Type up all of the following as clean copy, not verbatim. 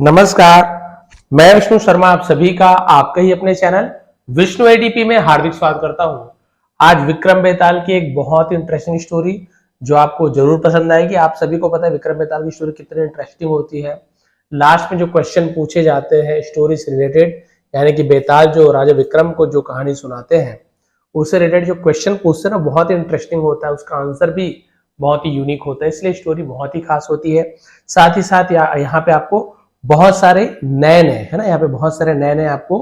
नमस्कार, मैं विष्णु शर्मा आप सभी का आपके ही अपने चैनल विष्णु एडीपी में हार्दिक स्वागत करता हूं। आज विक्रम बेताल की एक बहुत ही इंटरेस्टिंग स्टोरी जो आपको जरूर पसंद आएगी। आप सभी को पता है विक्रम बेताल की स्टोरी कितनी इंटरेस्टिंग होती है। लास्ट में जो क्वेश्चन पूछे जाते हैं स्टोरी से रिलेटेड, यानी कि बेताल जो राजा विक्रम को जो कहानी सुनाते हैं उससे रिलेटेड जो क्वेश्चन पूछते हैं ना, बहुत ही इंटरेस्टिंग होता है। उसका आंसर भी बहुत ही यूनिक होता है, इसलिए स्टोरी बहुत ही खास होती है। साथ ही साथ यहाँ पे आपको बहुत सारे नए नए है ना, यहाँ पे बहुत सारे नए नए आपको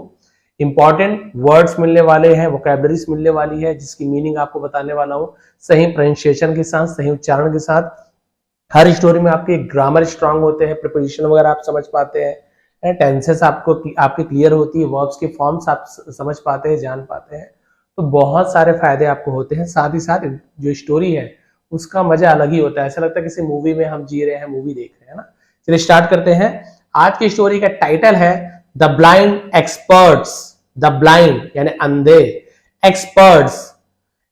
इंपॉर्टेंट वर्ड्स मिलने वाले हैं, वोकैबुलरीज मिलने वाली है जिसकी मीनिंग आपको बताने वाला हूँ सही प्रोनाउंसिएशन के साथ, सही उच्चारण के साथ। हर स्टोरी में आपके ग्रामर स्ट्रांग होते हैं, प्रिपोजिशन वगैरह आप समझ पाते हैं, टेंसेस आपकी क्लियर होती है, वर्ब्स के फॉर्म्स आप समझ पाते हैं, जान पाते हैं। तो बहुत सारे फायदे आपको होते हैं। साथ ही साथ जो स्टोरी है उसका मजा अलग ही होता है, ऐसा लगता है किसी मूवी में हम जी रहे हैं, मूवी देख रहे हैं ना। चलिए स्टार्ट करते हैं। आज की स्टोरी का टाइटल है the blind experts. The blind यानी अंधे, एक्सपर्ट्स,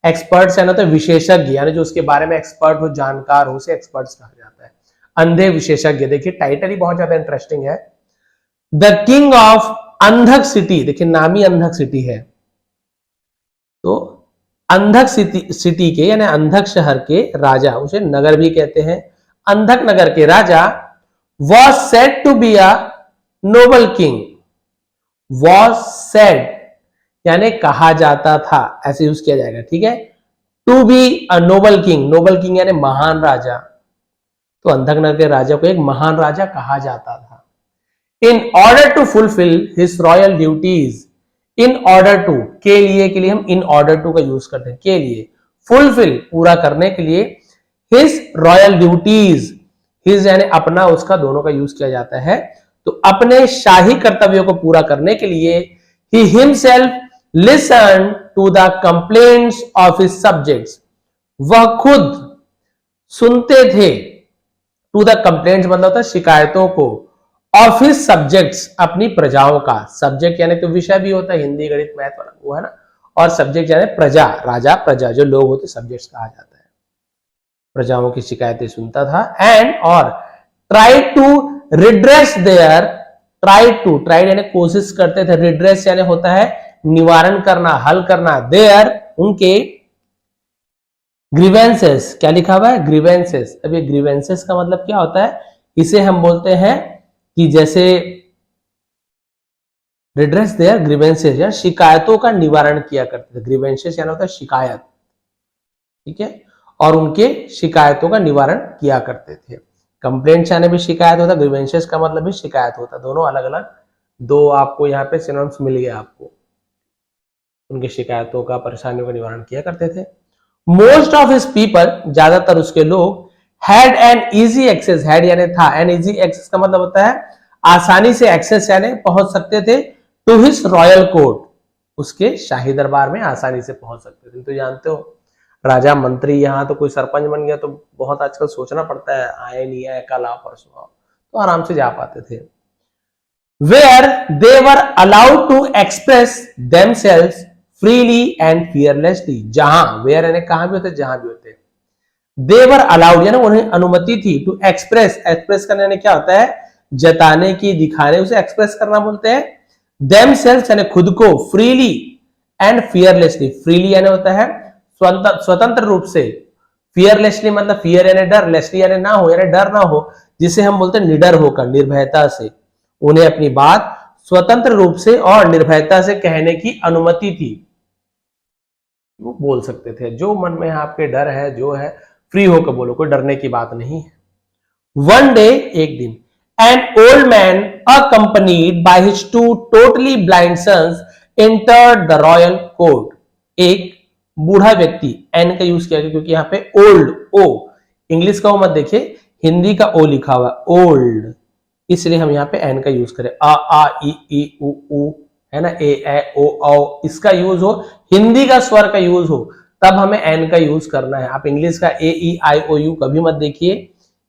एक्सपर्ट्स यानी तो विशेषज्ञ, यानी जो उसके बारे में एक्सपर्ट हो, जानकार हो, उसे एक्सपर्ट्स कहा जाता है। अंधे विशेषज्ञ, देखिए टाइटल ही बहुत ज्यादा इंटरेस्टिंग है। The king of Andhak city, देखिए नाम ही अंधक सिटी है, तो अंधक सिटी के यानी अंधक शहर के राजा, उसे नगर भी कहते हैं, अंधक नगर के राजा was said to be a noble king। was said यानी कहा जाता था, ऐसे यूज किया जाएगा, ठीक है। to be a noble king, noble king यानी महान राजा, तो अंधक नगर के राजा को एक महान राजा कहा जाता था। in order to fulfill his royal duties, in order to के लिए हम in order to का यूज करते हैं, के लिए, fulfill पूरा करने के लिए, his royal duties, हिज यानी अपना, उसका, दोनों का यूज किया जाता है। तो अपने शाही कर्तव्यों को पूरा करने के लिए he himself listened to the complaints of his subjects, वह खुद सुनते थे, to the complaints मतलब होता है शिकायतों को, of his subjects अपनी प्रजाओं का, सब्जेक्ट यानी तो विषय भी होता है, हिंदी गणित मैथ वाला वो है ना, और सब्जेक्ट यानी प्रजा, राजा प्रजा जो लोग होते सब्जेक्ट्स कहा जाता है। प्रजाओं की शिकायतें सुनता था एंड और try to redress there, try यानी कोशिश करते थे, रिड्रेस यानी होता है निवारण करना, हल करना, देयर उनके ग्रीवेंसेस, क्या लिखा हुआ है ग्रीवेंसेस। अब ये ग्रीवेंसेस का मतलब क्या होता है, इसे हम बोलते हैं कि जैसे रिड्रेस देयर ग्रीवेंसेस या शिकायतों का निवारण किया करते थे। ग्रीवेंसेस यानी होता है शिकायत, ठीक है, और उनके शिकायतों का निवारण किया करते थे। कंप्लेंट्स यानी भी शिकायत होता, ग्रीवेंसेस का मतलब भी शिकायत होता, दोनों अलग अलग, दो आपको यहाँ पे सिनोनिम्स मिल गए आपको। उनकी शिकायतों का, परेशानियों का निवारण किया करते थे। मोस्ट ऑफ हिज पीपल, ज्यादातर उसके लोग, had an easy access, had यानी था, एन इजी एक्सेस का मतलब होता है आसानी से एक्सेस यानी पहुंच सकते थे, टू हिज रॉयल कोर्ट, उसके शाही दरबार में आसानी से पहुंच सकते थे। तो जानते हो राजा मंत्री, यहाँ तो कोई सरपंच बन गया तो बहुत आजकल सोचना पड़ता है, आए नहीं आए, कल आओ परसों आओ, तो आराम से जा पाते थे। Where they were allowed to express themselves freely and fearlessly, जहां, वेयर यानी कहां भी होते, जहां भी होते, दे वर अलाउड यानी उन्हें अनुमति थी, टू एक्सप्रेस, एक्सप्रेस करने यानी क्या होता है जताने की, दिखाने, उसे एक्सप्रेस करना बोलते हैं। देमसेल्व्स यानी खुद को, फ्रीली एंड फियरलेसली, फ्रीली यानी होता है स्वतंत्र रूप से, फियरलेसली मतलब फियर यानी डर, लेसली यानी ना हो, यानी डर ना हो, जिसे हम बोलते हैं निडर होकर, निर्भयता से, उन्हें अपनी बात स्वतंत्र रूप से और निर्भयता से कहने की अनुमति थी। वो बोल सकते थे, जो मन में आपके डर है, जो है फ्री होकर बोलो, कोई डरने की बात नहीं है। वन डे, एक दिन, an old man accompanied by his two totally blind sons entered the royal court, एक बूढ़ा व्यक्ति, एन का यूज किया गया क्योंकि यहाँ पे ओल्ड, ओ इंग्लिश का ओ मत देखिए, हिंदी का ओ लिखा हुआ है ओल्ड, इसलिए हम यहाँ पे एन का यूज करें। आ ई उ है ना, ए ओ औ, इसका यूज हो, हिंदी का स्वर का यूज हो, तब हमें एन का यूज करना है। आप इंग्लिश का ए ई आई ओ यू कभी मत देखिए,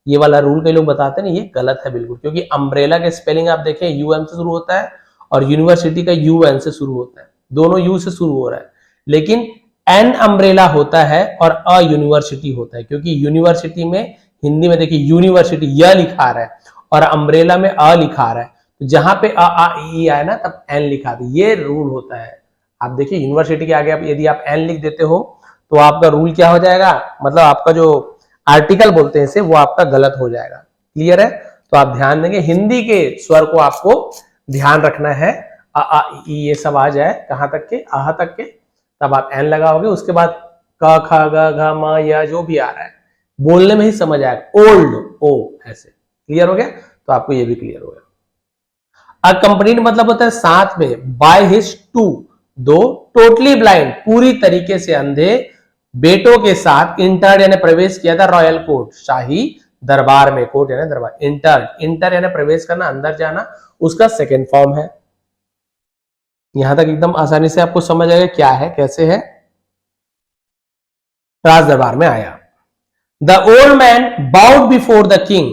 ये वाला रूल कई लोग बताते हैं, ये गलत है बिल्कुल, क्योंकि अम्ब्रेला का स्पेलिंग आप देखें यूएम से शुरू होता है और यूनिवर्सिटी का यूएन से शुरू होता है, दोनों यू से शुरू हो रहा है, लेकिन एन अम्ब्रेला होता है और अ यूनिवर्सिटी होता है, क्योंकि यूनिवर्सिटी में हिंदी में देखिए यूनिवर्सिटी य लिखा रहा है और अम्ब्रेला में अ लिखा आ रहा है, तो जहां पे अ आ ई आए ना तब एन लिखा दे, ये रूल होता है। आप देखिए यूनिवर्सिटी के आगे आप यदि आप एन लिख देते हो तो आपका रूल क्या हो जाएगा, मतलब आपका जो आर्टिकल बोलते हैं इसे वो आपका गलत हो जाएगा। क्लियर है? तो आप ध्यान देंगे हिंदी के स्वर को आपको ध्यान रखना है, अ आ ई ये सब आ जाए कहां तक के, आह तक के, तब आप एन लगाओगे, उसके बाद क ख ग घ म या जो भी आ रहा है बोलने में ही समझ आएगा, ओल्ड ओ ऐसे। क्लियर हो गया? तो आपको ये भी क्लियर हो गया। अकम्पनीड मतलब होता है साथ में, बाय हिज टू दो टोटली ब्लाइंड पूरी तरीके से अंधे बेटों के साथ इंटर यानी प्रवेश किया था रॉयल कोर्ट शाही दरबार में, कोर्ट यानी दरबार, इंटर यानी प्रवेश करना, अंदर जाना, उसका सेकेंड फॉर्म है। यहां तक एकदम आसानी से आपको समझ आएगा क्या है कैसे है। राज दरबार में आया। The old man bowed before the king,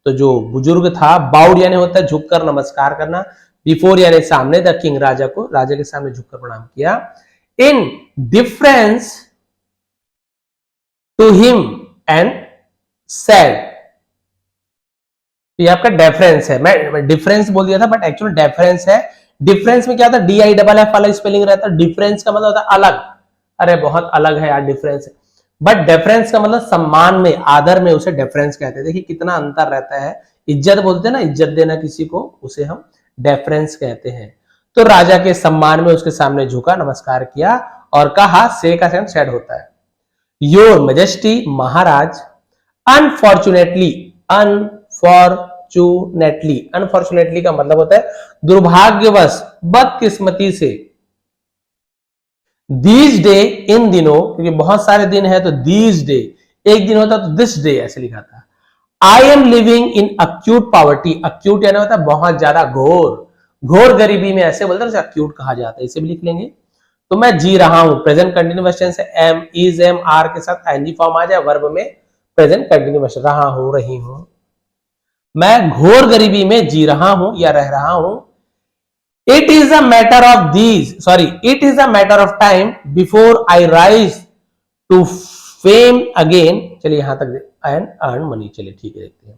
तो जो बुजुर्ग था, बाउड यानी होता है झुककर नमस्कार करना, बिफोर यानी सामने, द किंग राजा को, राजा के सामने झुककर प्रणाम किया। In difference to him and said, ये आपका डेफरेंस है, मैं डिफरेंस बोल दिया था बट एक्चुअल डेफरेंस है। डिफरेंस में क्या होता है, DIFF वाला स्पेलिंग रहता है, डिफरेंस का मतलब होता है अलग, अरे बहुत अलग है यार डिफरेंस, बट डेफरेंस का मतलब सम्मान में, आदर में, उसे डेफरेंस कहते हैं। देखिए कितना अंतर रहता है, इज्जत बोलते हैं ना, इज्जत देना किसी को, उसे हम डेफरेंस कहते हैं। तो राजा के सम्मान में उसके सामने झुका, नमस्कार किया और कहा, से का सेंस सेड होता है, your majesty Maharaj, unfortunately, unfortunately का मतलब होता है दुर्भाग्यवश, बदकिस्मती से, दीज डे इन दिनों, क्योंकि बहुत सारे दिन है तो दीज डे, एक दिन होता तो दिस डे ऐसे लिखा था। I am living in acute poverty, acute यानी होता है बहुत ज्यादा घोर, घोर गरीबी में, ऐसे बोलते हैं अक्यूट कहा जाता है, इसे भी लिख लेंगे। तो मैं जी रहा हूं, प्रेजेंट कंटिन्यूअस टेंस है, एम, इज, एम, आर के साथ आईएनजी फॉर्म आ जाए, वर्ब में प्रेजेंट कंटिन्यूअस, रहा हूं, रही हूं, मैं घोर गरीबी में जी रहा हूं या रह रहा हूं। It is a matter of it is a matter of time before I rise to fame again। चलिए यहां तक, and earn money, चलिए ठीक है देखते हैं।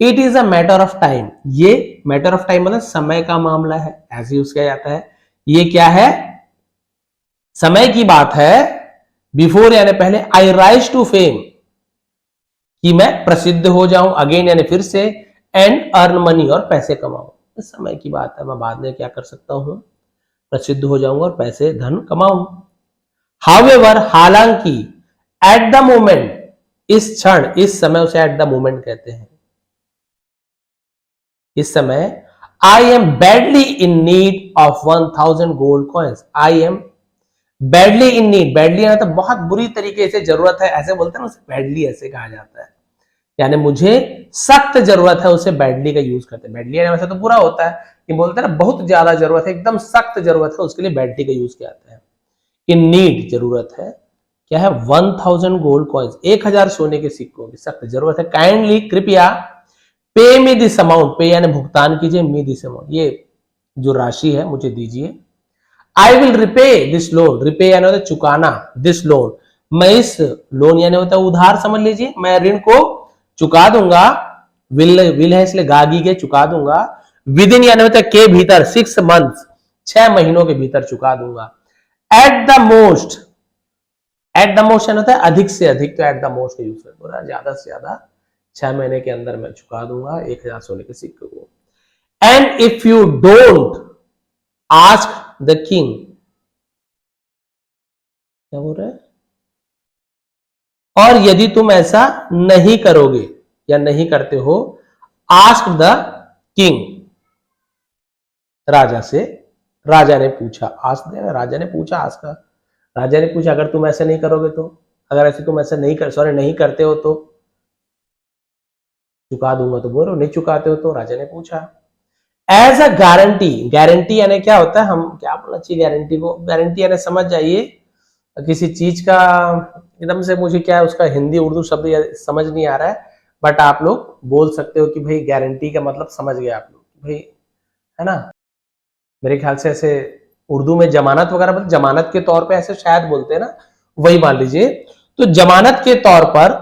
It is a matter of time, ये matter of time मतलब समय का मामला है, ऐसे यूज किया जाता है। ये क्या है, समय की बात है, बिफोर यानी पहले, I rise to fame कि मैं प्रसिद्ध हो जाऊं, अगेन यानी फिर से, एंड अर्न मनी और पैसे कमाऊं, समय की बात है, मैं बाद में क्या कर सकता हूं, प्रसिद्ध हो जाऊंगा और पैसे धन कमाऊं। हाउएवर हालांकि, एट द मोमेंट, इस क्षण, इस समय, उसे एट द मोमेंट कहते हैं, इस समय, I am badly in need of 1000 gold coins, I am badly in need, badly यानी तो बहुत बुरी तरीके से जरूरत है, ऐसे बोलते हैं ना, उसे बैडली ऐसे कहा जाता है, यानी मुझे सख्त जरूरत है, उसे बैडली का यूज करते हैं। बैडली वैसे तो बुरा होता है, ये बोलते हैं ना बहुत ज्यादा जरूरत है, एकदम सख्त जरूरत है, उसके लिए बैडली का यूज किया जाता है। इन नीड जरूरत है, क्या है, 1000 गोल्ड कॉइन्स, 1000 सोने के सिक्कों की सख्त जरूरत है। काइंडली कृपया, पे मी दिस अमाउंट, पे यानी भुगतान कीजिए, मी दिस अमाउंट ये जो राशि है मुझे दीजिए। I will repay this loan, repay यानी होता है चुकाना, दिस लोन, मैं इस, लोन यानी होता है उधार समझ लीजिए, मैं ऋण को चुका दूंगा, विल है इसलिए गागी के, चुका दूंगा। विद इन यानी होता है के भीतर, 6 मंथ, 6 महीनों के भीतर चुका दूंगा। At the most, at the most यानी होता है अधिक से अधिक, तो एट द मोस्ट यूज कर, ज्यादा से ज्यादा 6 महीने के अंदर मैं चुका दूंगा 1000 सोने के सिक्के को। And if you don't ask the king, क्या बोल रहे हैं, और यदि तुम ऐसा नहीं करोगे या नहीं करते हो, आस्क द किंग, राजा से, राजा ने पूछा, आस्क देना, राजा ने पूछा, आस्क, राजा ने पूछा अगर तुम ऐसे नहीं करोगे तो, अगर ऐसे तुम ऐसे नहीं कर, सॉरी नहीं करते हो तो चुका दूंगा, तो बोलो नहीं चुकाते हो तो, राजा ने पूछा। एज अ गारंटी, गारंटी यानी क्या होता है, हम क्या बोलना चाहिए गारंटी को, गारंटी यानी समझ जाइए किसी चीज का, एकदम से मुझे क्या है उसका हिंदी उर्दू शब्द समझ नहीं आ रहा है, बट आप लोग बोल सकते हो कि भाई गारंटी का मतलब समझ गए आप लोग, भाई है ना, मेरे ख्याल से ऐसे उर्दू में जमानत वगैरह, मतलब जमानत के तौर पे ऐसे शायद बोलते हैं ना, वही मान लीजिए। तो जमानत के तौर पर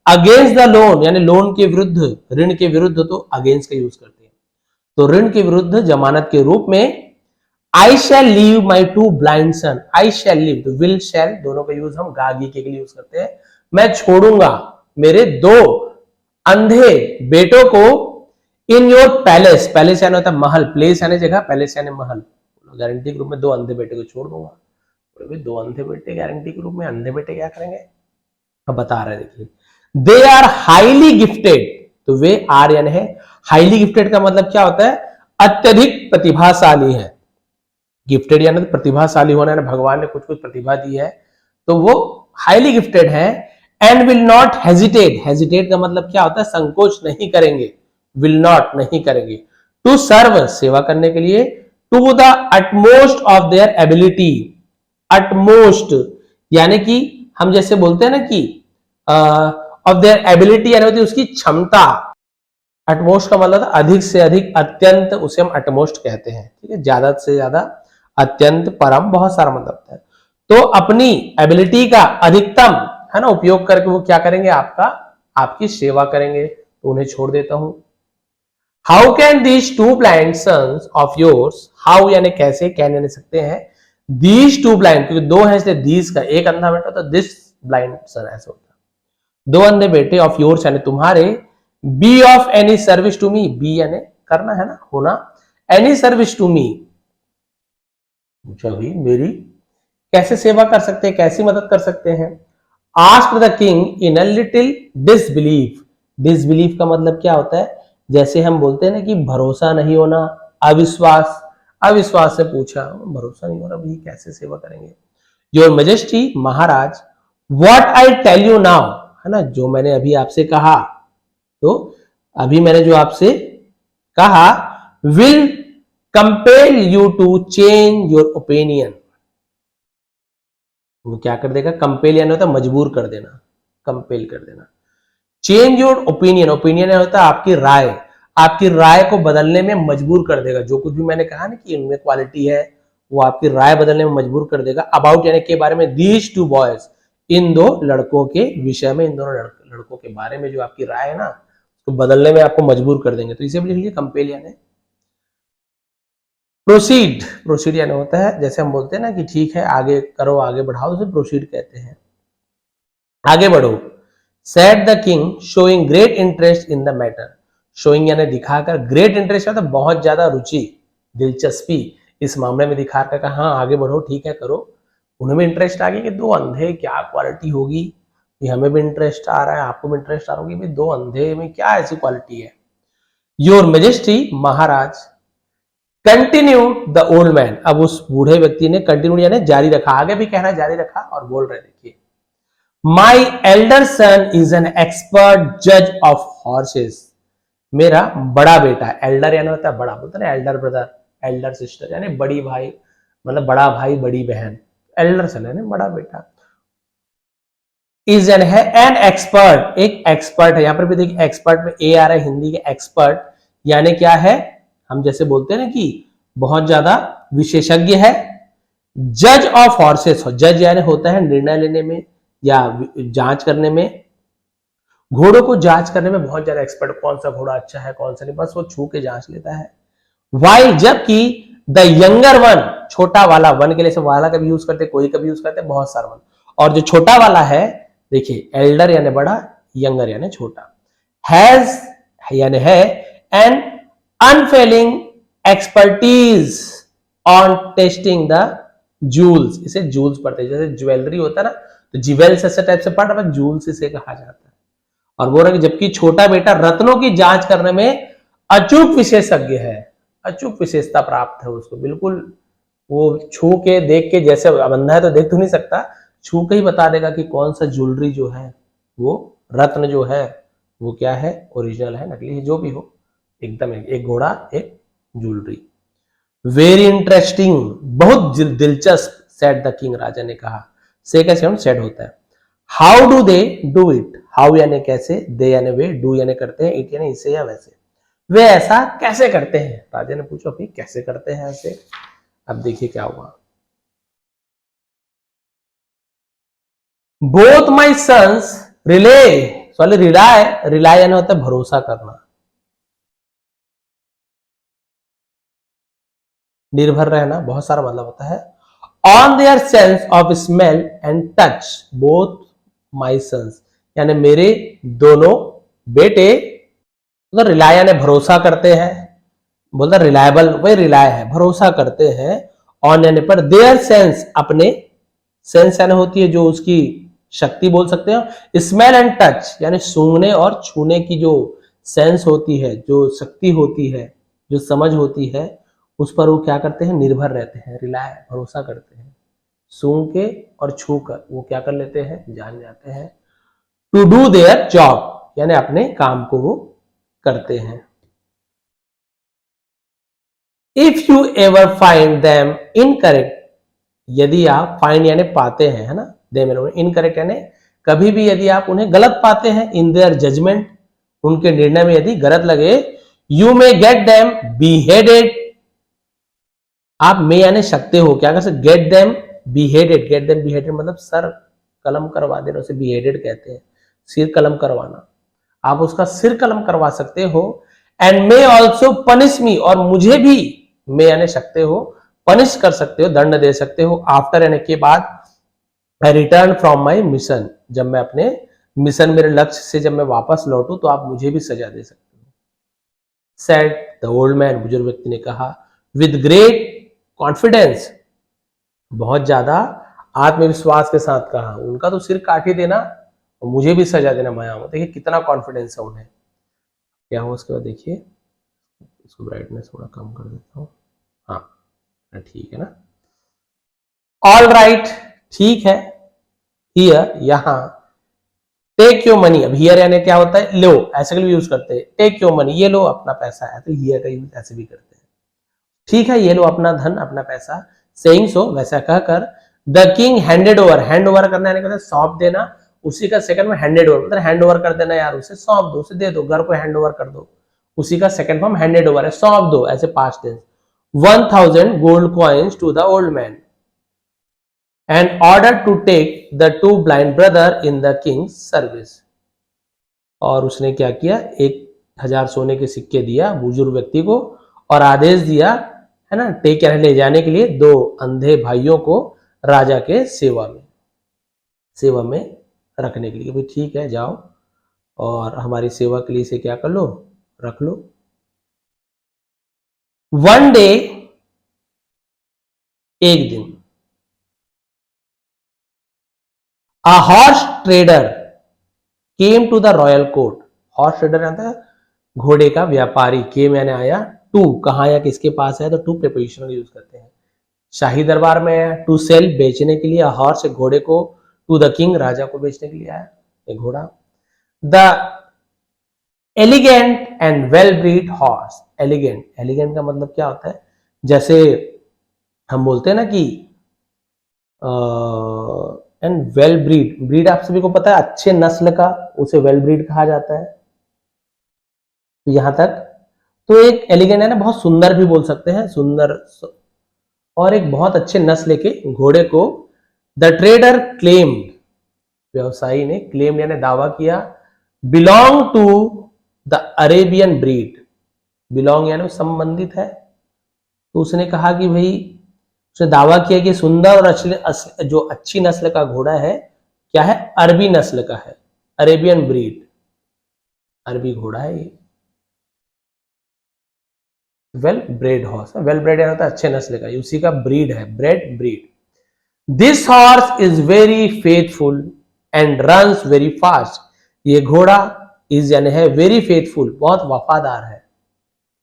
अगेंस्ट द लोन यानी लोन के विरुद्ध, ऋण के विरुद्ध तो अगेंस्ट का यूज करते हैं। तो ऋण के विरुद्ध जमानत के रूप में I shall leave my two blind son, I shall leave, तो विल शैल दोनों का यूज हम गा गी के लिए यूज करते हैं। मैं छोड़ूंगा मेरे 2 अंधे बेटों को इन योर पैलेस, पैलेस यानी होता है महल, प्लेस यानी जगह, पैलेस यानी महल। गारंटी के रूप में 2 अंधे बेटे को छोड़ दूंगा। 2 अंधे बेटे गारंटी के रूप में, अंधे बेटे क्या करेंगे अब बता रहे हैं, देखिए। दे आर हाईली गिफ्टेड, तो वे आर यानी है, हाईली गिफ्टेड का मतलब क्या होता है, अत्यधिक प्रतिभाशाली है। गिफ्टेड यानी प्रतिभाशाली होना है, भगवान ने कुछ कुछ प्रतिभा दी है तो वो हाईली गिफ्टेड है। And will not hesitate, hesitate का मतलब क्या होता है, संकोच नहीं करेंगे, विल नॉट नहीं करेंगे, टू सर्व सेवा करने के लिए, to the utmost of their ability, utmost यानी कि हम जैसे बोलते हैं ना कि ऑफ देयर एबिलिटी यानी होती है उसकी क्षमता। अटमोस्ट का मतलब अधिक से अधिक, अत्यंत, उसे हम अटमोस्ट कहते हैं, ठीक है, ज्यादा से ज्यादा, अत्यंत, परम, बहुत सारा मतलब है। तो अपनी एबिलिटी का अधिकतम है ना उपयोग करके वो क्या करेंगे, आपकी सेवा करेंगे, तो उन्हें छोड़ देता हूं। How can these 2 blind sons of yours, how यानी कैसे, कैन यानी सकते हैं, दीज 2 ब्लाइंड, क्योंकि 2 है इसलिए दीज का, एक अंधा बेटा तो दिस ब्लाइंड सन ऐसा होता है। 2 अंधे बेटे ऑफ योर्स यानी तुम्हारे, be of any service to me, be यानी करना है ना, होना, एनी सर्विस टू मी, भी मेरी कैसे सेवा कर सकते हैं, कैसी मदद कर सकते हैं। Ask the king in a little disbelief, disbelief का मतलब क्या होता है, जैसे हम बोलते हैं ना कि भरोसा नहीं होना, अविश्वास, अविश्वास से पूछा, भरोसा नहीं हो रहा भाई कैसे सेवा करेंगे। योर मैजेस्टी, महाराज, what I tell you now, है ना, जो मैंने अभी आपसे कहा, तो अभी मैंने जो आपसे कहा, will compel you to change your opinion, वो क्या कर देगा, कंपेल यानी होता है मजबूर कर देना, कंपेल कर देना। चेंज योर ओपिनियन, ओपिनियन होता है आपकी राय, आपकी राय को बदलने में मजबूर कर देगा। जो कुछ भी मैंने कहा ना कि इनमें क्वालिटी है, वो आपकी राय बदलने में मजबूर कर देगा। अबाउट यानी के बारे में, दीज 2 बॉयज, इन 2 लड़कों के विषय में, इन दोनों लड़कों के बारे में जो आपकी राय है ना, तो बदलने में आपको मजबूर कर देंगे, तो इसे भी लिख लीजिए कंपेल यानी। प्रोसीड, प्रोसीड यानी होता है जैसे हम बोलते हैं ना कि ठीक है आगे करो, आगे बढ़ाओ, उसे प्रोसीड कहते हैं, आगे बढ़ो। Said the king showing great interest in the matter, showing यानी दिखाकर, ग्रेट इंटरेस्ट होता है बहुत ज्यादा रुचि, दिलचस्पी इस मामले में दिखाकर कहा हाँ आगे बढ़ो, ठीक है करो। उन्हें भी इंटरेस्ट आ गया कि 2 अंधे क्या क्वालिटी होगी, कि हमें भी इंटरेस्ट आ रहा है, आपको भी इंटरेस्ट आ रहा होगी, भाई 2 अंधे में क्या ऐसी क्वालिटी है। Your majesty, Maharaj, continue the old man, अब उस बूढ़े व्यक्ति ने कंटिन्यू यानी जारी रखा, आगे भी कहना जारी रखा और बोल रहे, देखिए, my elder son is an expert जज ऑफ हॉर्सेस, मेरा बड़ा बेटा, एल्डर यानी होता है बड़ा, बोलते ना एल्डर ब्रदर, एल्डर सिस्टर यानी बड़ी भाई, मतलब बड़ा भाई बड़ी बहन, एल्डर सन यानी बड़ा बेटा, इज एन है एन एक्सपर्ट, एक एक्सपर्ट है, यहां पर भी देखिए एक्सपर्ट में ए आ रहा है, हिंदी के एक्सपर्ट यानी क्या है, हम जैसे बोलते हैं ना कि बहुत ज्यादा विशेषज्ञ है। जज ऑफ हॉर्सेस, जज यानी होता है निर्णय लेने में या जांच करने में, घोड़ों को जांच करने में बहुत ज्यादा एक्सपर्ट, कौन सा घोड़ा अच्छा है कौन सा नहीं, बस वो छू के जांच लेता है। वाइल, जबकि द यंगर वन, छोटा वाला, वन के लिए से वाला का भी यूज करते, कोई का भी यूज करते, बहुत सारा वन, और जो छोटा वाला है देखिए, एल्डर यानी बड़ा, यंगर यानी छोटा, हैज यानी है, an unfailing expertise on testing the jewels, इसे जूल्स पढ़ते हैं, जैसे ज्वेलरी होता है ना, तो ज्वेल्स ऐसे टाइप से पढ़ रहा है, जूल्स इसे कहा जाता है। और बोल रहा है जबकि छोटा बेटा रत्नों की जांच करने में अचूक विशेषज्ञ है, अचूक विशेषता प्राप्त है उसको, बिल्कुल वो छू के देख के, जैसे अंधा है तो देख तो नहीं सकता, छू के ही बता देगा कि कौन सा ज्वेलरी जो है वो रत्न जो है वो क्या है, ओरिजिनल है नकली है, जो भी हो, एकदम एक घोड़ा एक ज्वेलरी। वेरी इंटरेस्टिंग, बहुत दिलचस्प, सेड द किंग, राजा ने कहा, से कैसे हम सेड होता है। How do they do it, how यानी कैसे, दे यानी वे, डू यानी करते हैं, इट यानी इसे या वैसे, वे ऐसा कैसे करते हैं, राजा ने पूछा भाई कैसे करते हैं ऐसे। अब देखिए क्या हुआ, both my sons rely, sorry rely, rely यानी होता है भरोसा करना, निर्भर रहना, बहुत सारा मतलब होता है। On their sense of smell and touch both my sons, यानी मेरे दोनों बेटे, तो रिलाय यानी भरोसा करते हैं, बोलता रिलायबल, वही रिलाय है, भरोसा करते हैं। ऑन यानी पर, देयर सेंस अपने, सेंस यानी होती है जो उसकी शक्ति बोल सकते हो, स्मेल एंड टच यानी सूंघने और छूने की जो सेंस होती है, जो शक्ति होती है, जो समझ होती है, उस पर वो क्या करते हैं, निर्भर रहते हैं, रिलाय भरोसा करते हैं। सूंघ के और छू कर वो क्या कर लेते हैं, जान जाते हैं। टू डू देयर जॉब यानी अपने काम को वो करते हैं। If you ever find them incorrect, यदि आप फाइंड यानी पाते हैं, है ना, देम इनकरेक्ट यानी कभी भी यदि आप उन्हें गलत पाते हैं, इन देयर जजमेंट उनके निर्णय में यदि गलत लगे, you may get them beheaded, आप में यानी सकते हो, क्या कर सकते, get them beheaded, get them beheaded मतलब सर कलम करवा देना, उसे बीहेडेड कहते हैं, सिर कलम करवाना, आप उसका सिर कलम करवा सकते हो। And may also punish me, और मुझे भी में यानी सकते हो, पनिश कर सकते हो, दंड दे सकते हो। आफ्टर यानी के बाद, आई रिटर्न फ्रॉम माई मिशन, जब मैं अपने मिशन, मेरे लक्ष्य से जब मैं वापस लौटू तो आप मुझे भी सजा दे सकते हो। सेड द ओल्ड मैन, बुजुर्ग व्यक्ति ने कहा, विद ग्रेट कॉन्फिडेंस, बहुत ज्यादा आत्मविश्वास के साथ कहा, उनका तो सिर काट ही देना और मुझे भी सजा देना माया में, देखिए कितना कॉन्फिडेंस है उन्हें। क्या हो उसके बाद देखिए, इसको ब्राइटनेस थोड़ा कम कर देता हूँ, हाँ ठीक है ना, ऑल राइट ठीक है, हियर यहाँ, टेक योर मनी, अब हियर यानी क्या होता है, लो, ऐसे के लिए यूज करते हैं, टेक योर मनी ये लो अपना पैसा है, तो हियर का यूज ऐसे भी करते हैं, ठीक है ये लो अपना धन, अपना पैसा। सेइंग सो वैसा कहकर, the king handed over, hand over करना यानी कहते सौंप देना, उसी का सेकंड में हैंडेड ओवर, मतलब हैंड ओवर कर देना यार, उसे सौंप दो, उसे दे दो, घर को हैंड ओवर कर दो, उसी का सेकंड फॉर्म हैंडेड ओवर है, सौंप दो, ऐसे past tense. 1000 gold coins to the old man and order to take the two blind brother in the king's service, और उसने क्या किया, 1000 सोने के सिक्के दिया बुजुर्ग व्यक्ति को, और आदेश दिया, है ना, टेक यानी ले जाने के लिए, 2 अंधे भाइयों को राजा के सेवा में रखने के लिए, भाई ठीक है जाओ और हमारी सेवा के लिए इसे क्या कर लो, रख लो। वन डे, एक दिन, a horse trader came to the royal court, horse trader आता है घोड़े का व्यापारी, केम यानी आया, टू कहां या किसके पास है, तो टू प्रीपोजिशन का यूज करते हैं, शाही दरबार में है, टू सेल बेचने के लिए, हॉर्स घोड़े को, टू द किंग राजा को बेचने के लिए आया एक घोड़ा। The elegant and well breed horse, elegant का मतलब क्या होता है, जैसे हम बोलते हैं ना कि एंड वेल ब्रीड आप सभी को पता है, अच्छे नस्ल का उसे वेल ब्रीड कहा जाता है, तो यहां तक तो एक एलिगेंट है ना, बहुत सुंदर भी बोल सकते हैं, सुंदर, और एक बहुत अच्छे नस्ल के घोड़े को, द ट्रेडर क्लेम्ड, व्यवसायी ने, क्लेम यानी दावा किया, belong to the Arabian breed, belong यानी संबंधित है, तो उसने कहा कि भाई, उसने दावा किया कि सुंदर और जो अच्छी नस्ल का घोड़ा है, क्या है, अरबी नस्ल का है, अरेबियन ब्रीड, अरबी घोड़ा है ये, well bread horse, well bread होता है अच्छे नस्ल का, उसी का ब्रीड है, breed. This horse is very faithful and runs very fast, ये घोड़ा इज यानी है वेरी फेथफुल, बहुत वफादार है,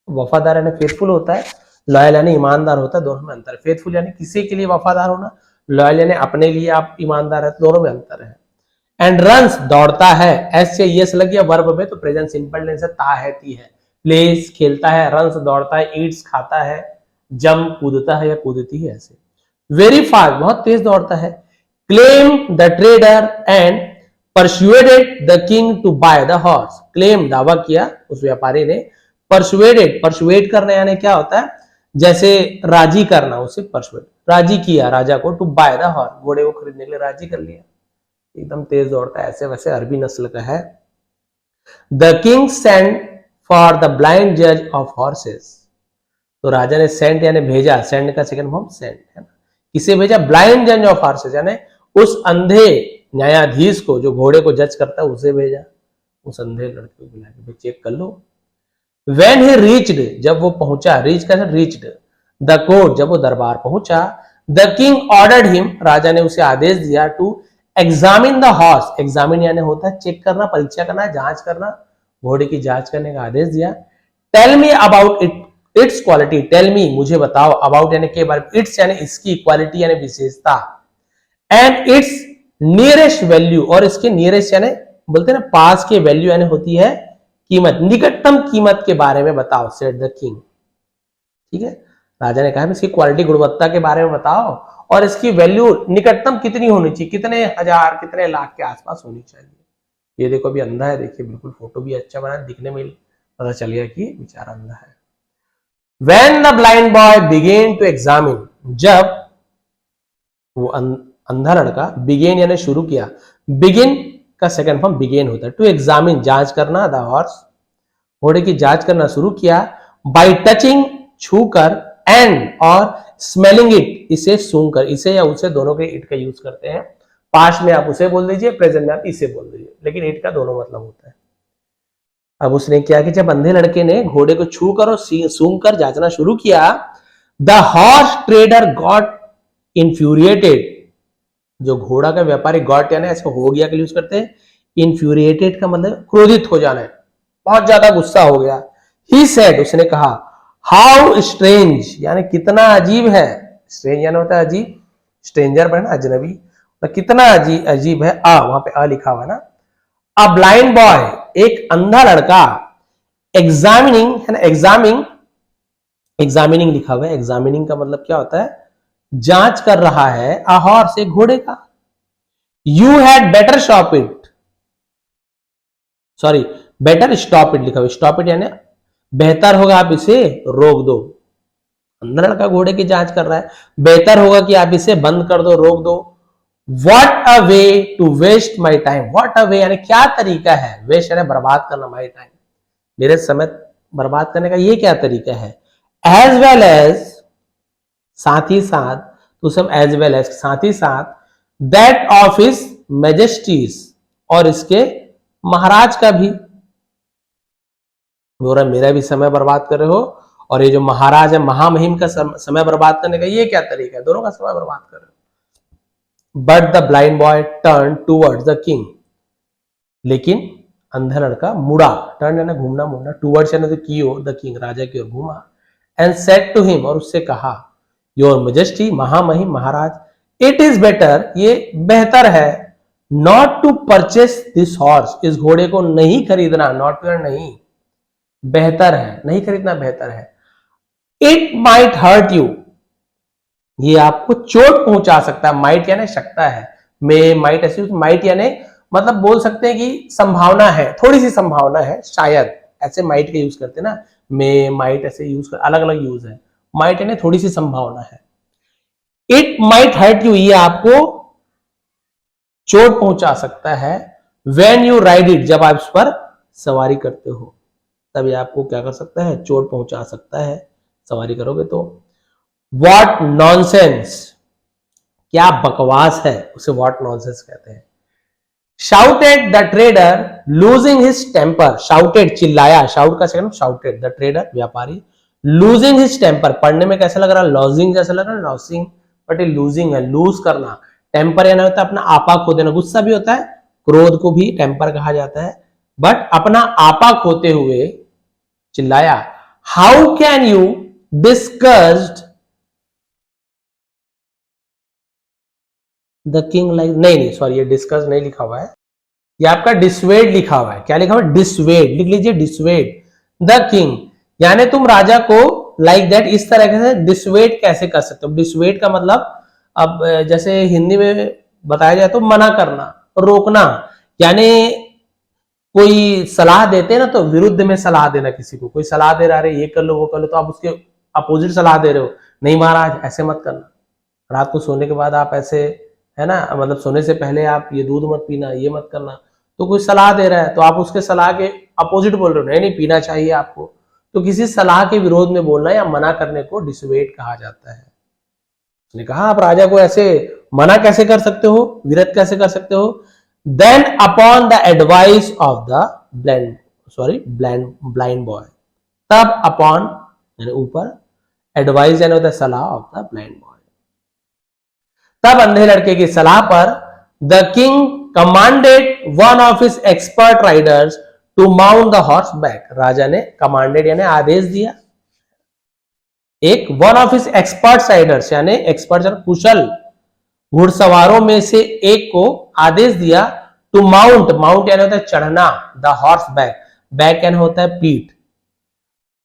वफादार यानी फेथफुल होता है, लॉयल यानी ईमानदार होता है, दोनों में अंतर है, फेथफुल यानी किसी के लिए वफादार होना, लॉयल यानी अपने लिए आप ईमानदार है, दोनों में अंतर है। एंड रन्स दौड़ता है, एस से यस लग गया वर्ब में तो प्रेजेंट सिंपल टेंस है, ताहती है, प्लेस खेलता है, रन्स दौड़ता है, ईट्स खाता है, जंप कूदता है या कूदती है, ऐसे। वेरी फास्ट बहुत तेज दौड़ता है। Claim the trader and persuaded the king to buy the horse, claim दावा किया उस व्यापारी ने, परसुएड करना यानी क्या होता है, जैसे राजी करना, उसे परसुएड, राजी किया राजा को, टू बाय द हॉर्स, घोड़े को खरीदने के लिए राजी कर लिया, एकदम तेज दौड़ता है, ऐसे वैसे अरबी नस्ल का है। The king send for the blind जज ऑफ हॉर्सेस। तो राजा ने सेंड यानी भेजा, सेंड का सेकंड फॉर्म सेंड है ना, किसे भेजा? ब्लाइंड जज ऑफ हॉर्सेस, यानी उस अंधे न्यायाधीश को जो घोड़े को जज करता है उसे भेजा। उस अंधे लड़के को बुला के चेक कर लो। When he reached, जब वो पहुंचा, रीच कैसे? reached the court, जब वो दरबार पहुंचा, the king ordered him, राजा ने उसे आदेश दिया to examine the horse, examine यानी होता है चेक करना, परीक्षा करना, जांच करना, घोड़े की जांच करने का आदेश दिया। tell me about its quality, tell me मुझे बताओ, about यानी के बारे में, its यानी इसकी, quality यानी विशेषता, and its nearest value, और इसके nearest यानी बोलते हैं ना पास के वैल्यू यानी होती है कीमत, निकटतम कीमत के बारे में बताओ, सेड द किंग। ठीक है, राजा ने कहा इसकी क्वालिटी, गुणवत्ता के बारे में बताओ, और इसकी वैल्यू निकटतम कितनी होनी चाहिए, कितने हजार, कितने लाख के आसपास होनी चाहिए। ये देखो अभी अंधा है, देखिए बिल्कुल फोटो भी अच्छा बना, दिखने में पता चल गया कि बेचारा अंधा है। When the blind boy began to examine, जब वो अंधा लड़का begin यानी शुरू किया, begin का सेकंड फॉर्म बिगेन होता है, टू एग्जामिन जांच करना, द हॉर्स घोड़े की जांच करना शुरू किया, बाय टचिंग छूकर, एंड और स्मेलिंग इट इसे सूंघकर, इसे या उसे दोनों के इट का यूज करते हैं। पास्ट में आप उसे बोल दीजिए, प्रेजेंट में आप इसे बोल दीजिए, लेकिन इट का दोनों मतलब होता है। अब उसने क्या कि जब अंधे लड़के ने घोड़े को छूकर और सूंघकर जांचना शुरू किया, द हॉर्स ट्रेडर गॉट इंफ्यूरिएटेड, जो घोड़ा का व्यापारी गॉट यानी ऐसे हो गया के यूज करते हैं, इंफ्यूरिएटेड का मतलब क्रोधित हो जाना है, बहुत ज्यादा गुस्सा हो गया। ही सेड, उसने कहा, हाउ स्ट्रेंज यानी कितना अजीब है, स्ट्रेंज यानी होता है अजीब, स्ट्रेंजर बना अजनबी, तो कितना अजीब है, वहां पे आ लिखा हुआ है ना, अ ब्लाइंड बॉय, एक अंधा लड़का, एग्जामिनिंग है ना, एग्जामिनिंग लिखा हुआ है, एग्जामिनिंग का मतलब क्या होता है? जांच कर रहा है, अ हॉर्स एक घोड़े का। You had better stop it, sorry better stop it लिखा हुआ, स्टॉप इट यानी बेहतर होगा आप इसे रोक दो। अंदर लड़का घोड़े की जांच कर रहा है, बेहतर होगा कि आप इसे बंद कर दो, रोक दो। What a way to waste my time, what a way यानी क्या तरीका है, वेस्ट यानी बर्बाद करना, माई टाइम मेरे समय बर्बाद करने का ये क्या तरीका है। एज वेल एज साथ ही साथ, तो सब एज वेल एज साथ ही साथ, दैट ऑफ हिज मैजेस्टीज और इसके महाराज का भी, मेरा भी समय बर्बाद कर रहे हो, और ये जो महाराज है महामहिम का समय बर्बाद करने का ये क्या तरीका है, दोनों का समय बर्बाद कर रहे हो। But the blind boy turn towards the king, लेकिन अंधा लड़का मुड़ा, टर्न यानी घूमना मुड़ना, टूवर्ड्स यानी तो की ओर, द किंग राजा की ओर घूमा, एंड सेड टू हिम और उससे कहा, योर मेजेस्टी महामहिम महाराज, इट इज बेटर ये बेहतर है, not to purchase this horse इस घोड़े को नहीं खरीदना, नॉट टू नहीं, बेहतर है नहीं खरीदना, बेहतर है। इट माइट हर्ट यू, ये आपको चोट पहुंचा सकता है, माइट यानी सकता है, मे माइट ऐसे, माइट यानी मतलब बोल सकते हैं कि संभावना है, थोड़ी सी संभावना है, शायद ऐसे माइट का यूज करते हैं ना, मे माइट ऐसे यूज कर, अलग अलग यूज है, माइट यानी थोड़ी सी संभावना है। इट माइट हर्ट यू, ये आपको चोट पहुंचा सकता है, वेन यू राइड इट जब आप इस पर सवारी करते हो, तब ये आपको क्या कर सकता है, चोट पहुंचा सकता है, सवारी करोगे तो। वॉट नॉनसेंस, क्या बकवास है, उसे वॉट नॉनसेंस कहते हैं। Shouted the trader losing his temper, shouted चिल्लाया, शाउट का सेकंड शाउटेड, द ट्रेडर व्यापारी, लूजिंग हिज टेम्पर पढ़ने में कैसा लग रहा है, लॉजिंग जैसा लग रहा है, लॉसिंग, बट ये लूजिंग है, लूज करना। टेम्पर यानी होता है अपना आपा खो देना, गुस्सा भी होता है, क्रोध को भी टेम्पर कहा जाता है, बट अपना आपा खोते हुए चिल्लाया, how can you discussed the king like, नहीं सॉरी ये डिस्कस नहीं लिखा हुआ है, ये आपका डिसवेड लिखा हुआ है, क्या लिखा हुआ है, डिसवेड लिख लीजिए, डिसवेड द किंग, यानी तुम राजा को लाइक दैट इस तरह से डिसवेड कैसे कर सकते हो। डिसवेड का मतलब अब जैसे हिंदी में बताया जाए तो मना करना, रोकना, यानी कोई सलाह देते हैं ना तो विरुद्ध में सलाह देना, किसी को कोई सलाह दे रहा है ये कर लो वो कर लो, तो आप उसके अपोजिट सलाह दे रहे हो, नहीं महाराज ऐसे मत करना, रात को सोने के बाद आप ऐसे, है ना, मतलब सोने से पहले आप ये दूध मत पीना, ये मत करना, तो कोई सलाह दे रहा है तो आप उसके सलाह के अपोजिट बोल रहे हो, नहीं नहीं पीना चाहिए आपको, तो किसी सलाह के विरोध में बोलना या मना करने को डिसुएड कहा जाता है। उसने कहा आप राजा को ऐसे मना कैसे कर सकते हो, विरत कैसे कर सकते हो? Then upon the advice of the blind boy, तब अपॉन यानी ऊपर, एडवाइस यानी होता है सलाह ऑफ द ब्लाइंड बॉय, तब अंधे लड़के की सलाह पर the king commanded one of his expert riders to mount the horse back. राजा ने कमांडेड यानी आदेश दिया, एक one of his expert riders यानी एक्सपर्ट कुशल घुड़सवारों में से एक को आदेश दिया टू माउंट, माउंट यानी होता है चढ़ना, द हॉर्स बैक, बैक यानी होता है पीठ,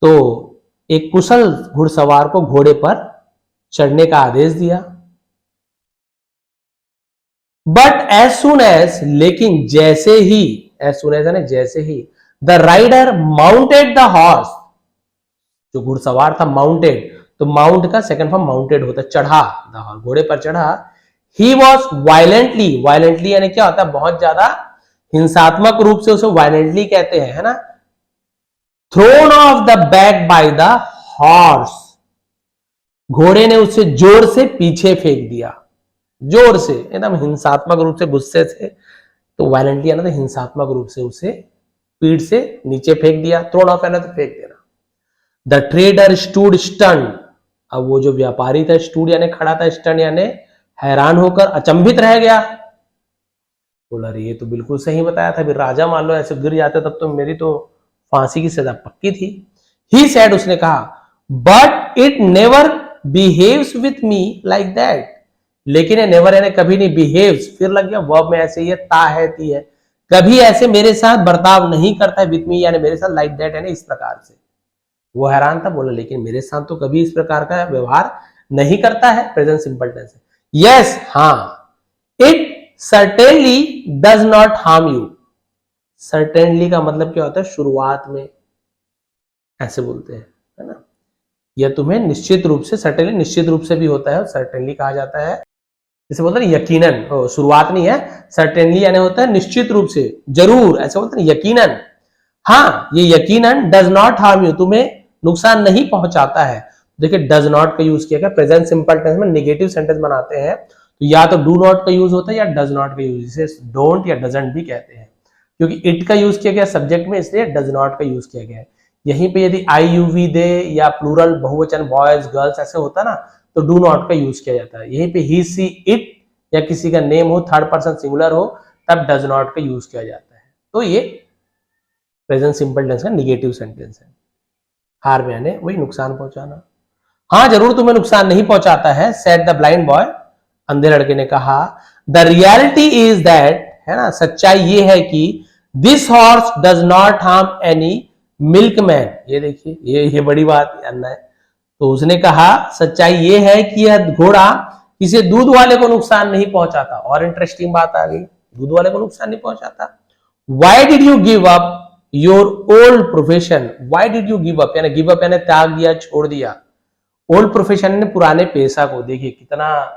तो एक कुशल घुड़सवार को घोड़े पर चढ़ने का आदेश दिया। बट एज सुन एज, लेकिन जैसे ही, एज सुन एज यानी जैसे ही, the rider mounted the horse, जो घुड़सवार था माउंटेड, तो माउंट का सेकंड फॉर्म माउंटेड होता है, चढ़ा, द हॉर्स घोड़े पर चढ़ा, ही वॉज वायलेंटली, वायलेंटली यानी क्या होता है बहुत ज्यादा हिंसात्मक रूप से, उसे वायलेंटली कहते हैं, है ना, thrown off the back by the horse, घोड़े ने उसे जोर से पीछे फेंक दिया, जोर से, एकदम हिंसात्मक रूप से, गुस्से से, तो वायलेंटली यानी तो हिंसात्मक रूप से उसे पीठ से नीचे फेंक दिया, थ्रोन ऑफ यानी तो फेंक देना। द ट्रेडर स्टूड स्टन, अब वो जो व्यापारी था, स्टूड यानी खड़ा था, स्टन यानी हैरान होकर, अचंभित रह गया, बोला अरे ये तो बिल्कुल सही बताया था, फिर राजा मान लो ऐसे गिर जाते तब तो मेरी तो फांसी की सजा पक्की थी। ही सेड, उसने कहा, but it never behaves with me like that, लेकिन ये नेवर यानी कभी नहीं, बिहेव्स फिर लग गया वर्ब में, ऐसे ही ता है ती है, कभी ऐसे मेरे साथ बर्ताव नहीं करता है, विथ मी यानी मेरे साथ, लाइक दैट यानी इस प्रकार से। वो हैरान था, बोला लेकिन मेरे साथ तो कभी इस प्रकार का व्यवहार नहीं करता है, प्रेजेंट सिंपल टेंस है। यस, हाँ, it certainly does not harm you, certainly का मतलब क्या होता है शुरुआत में ऐसे बोलते हैं, है ना, यह तुम्हें निश्चित रूप से, सर्टेनली निश्चित रूप से भी होता है, सर्टेनली कहा जाता है, जैसे बोलते हैं यकीनन, शुरुआत नहीं है, सर्टेनली यानी होता है निश्चित रूप से, जरूर, ऐसे बोलते हैं यकीनन, हाँ ये यकीनन डज नॉट हार्म यू, तुम्हें नुकसान नहीं पहुंचाता है। देखिए डज नॉट का यूज किया गया, प्रेजेंट सिंपल टेंस में नेगेटिव सेंटेंस बनाते हैं तो या तो डू नॉट का यूज होता है या डज नॉट का यूज, जिसे डोंट या डजंट भी कहते हैं, क्योंकि इट का यूज किया गया सब्जेक्ट में, इसलिए डज नॉट का यूज किया गया है। यहीं पे यदि आई यू वी दे या प्लूरल बहुवचन बॉयज गर्ल्स ऐसे होता ना तो डू नॉट का यूज किया जाता है। यहीं पे ही सी इट या किसी का नेम हो, थर्ड पर्सन सिंगुलर हो, तब डज नॉट का यूज किया जाता है। तो ये प्रेजेंट सिंपल टेंस का निगेटिव सेंटेंस है। हार में आने वही नुकसान पहुंचाना, हाँ जरूर तुम्हें नुकसान नहीं पहुंचाता है, सेड द ब्लाइंड बॉय, अंधे लड़के ने कहा। द रियलिटी इज दैट, है ना, सच्चाई ये है कि this horse does not harm any milkman, ये देखिए ये बड़ी बात जानना है। तो उसने कहा सच्चाई ये है कि यह घोड़ा किसी दूध वाले को नुकसान नहीं पहुंचाता। और इंटरेस्टिंग बात आ गई, दूध वाले को नुकसान नहीं पहुंचाता। Why did you give up your old profession, why did you give up, यानी गिव अप यानी त्याग दिया, छोड़ दिया, ओल्ड प्रोफेशन ने पुराने पेशा को। देखिए कितना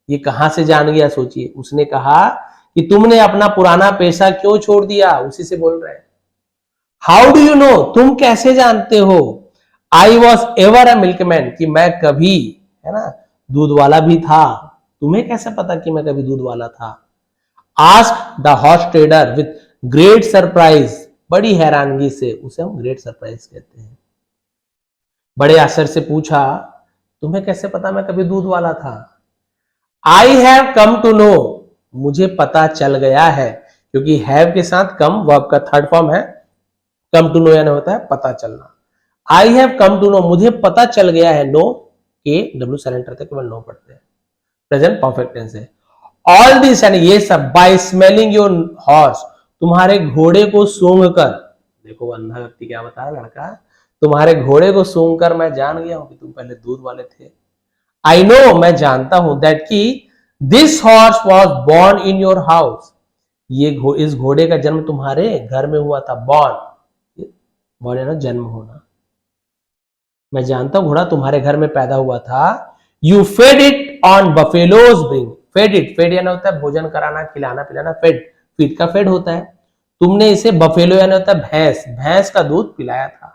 ये कहां से जान गया, सोचिए। उसने कहा कि तुमने अपना पुराना पेशा क्यों छोड़ दिया, उसी से बोल रहे हैं। हाउ डू यू नो, तुम कैसे जानते हो, I was ever a milkman, कि मैं कभी, है ना, दूध वाला भी था, तुम्हें कैसे पता कि मैं कभी दूध वाला था। Ask the horse trader with great surprise, बड़ी हैरानगी से, उसे हम ग्रेट सरप्राइज कहते हैं, बड़े आश्चर्य से पूछा तुम्हें कैसे पता मैं कभी दूध वाला था। I have come to know, मुझे पता चल गया है, क्योंकि हैव के साथ कम वर्ब का थर्ड फॉर्म है, कम टू नो यानी होता है पता चलना। I have come to know, मुझे पता चल गया है, नो के डब्ल्यू साइलेंट रहता है, केवल नो पढ़ते हैं, प्रेजेंट परफेक्ट टेंस है। ऑल दिस यानी ये सब, बाय स्मेलिंग योर हॉर्स, तुम्हारे घोड़े को सूंघ कर, देखो अंधा व्यक्ति क्या बता रहा लड़का, तुम्हारे घोड़े को सूंघ कर मैं जान गया हूं कि तुम पहले दूध वाले थे। आई नो, मैं जानता हूं, दैट की this horse was born in your house, ये इस घोड़े का जन्म तुम्हारे घर में हुआ था। बॉर्न, बॉर्न है ना जन्म होना, मैं जानता हूं घोड़ा तुम्हारे घर में पैदा हुआ था। You fed it on buffaloes bring, fed it, fed यानी होता है भोजन कराना, खिलाना पिलाना, फेड, फीड का फेड होता है। तुमने इसे बफेलो यानी होता है भैंस, भैंस का दूध पिलाया था।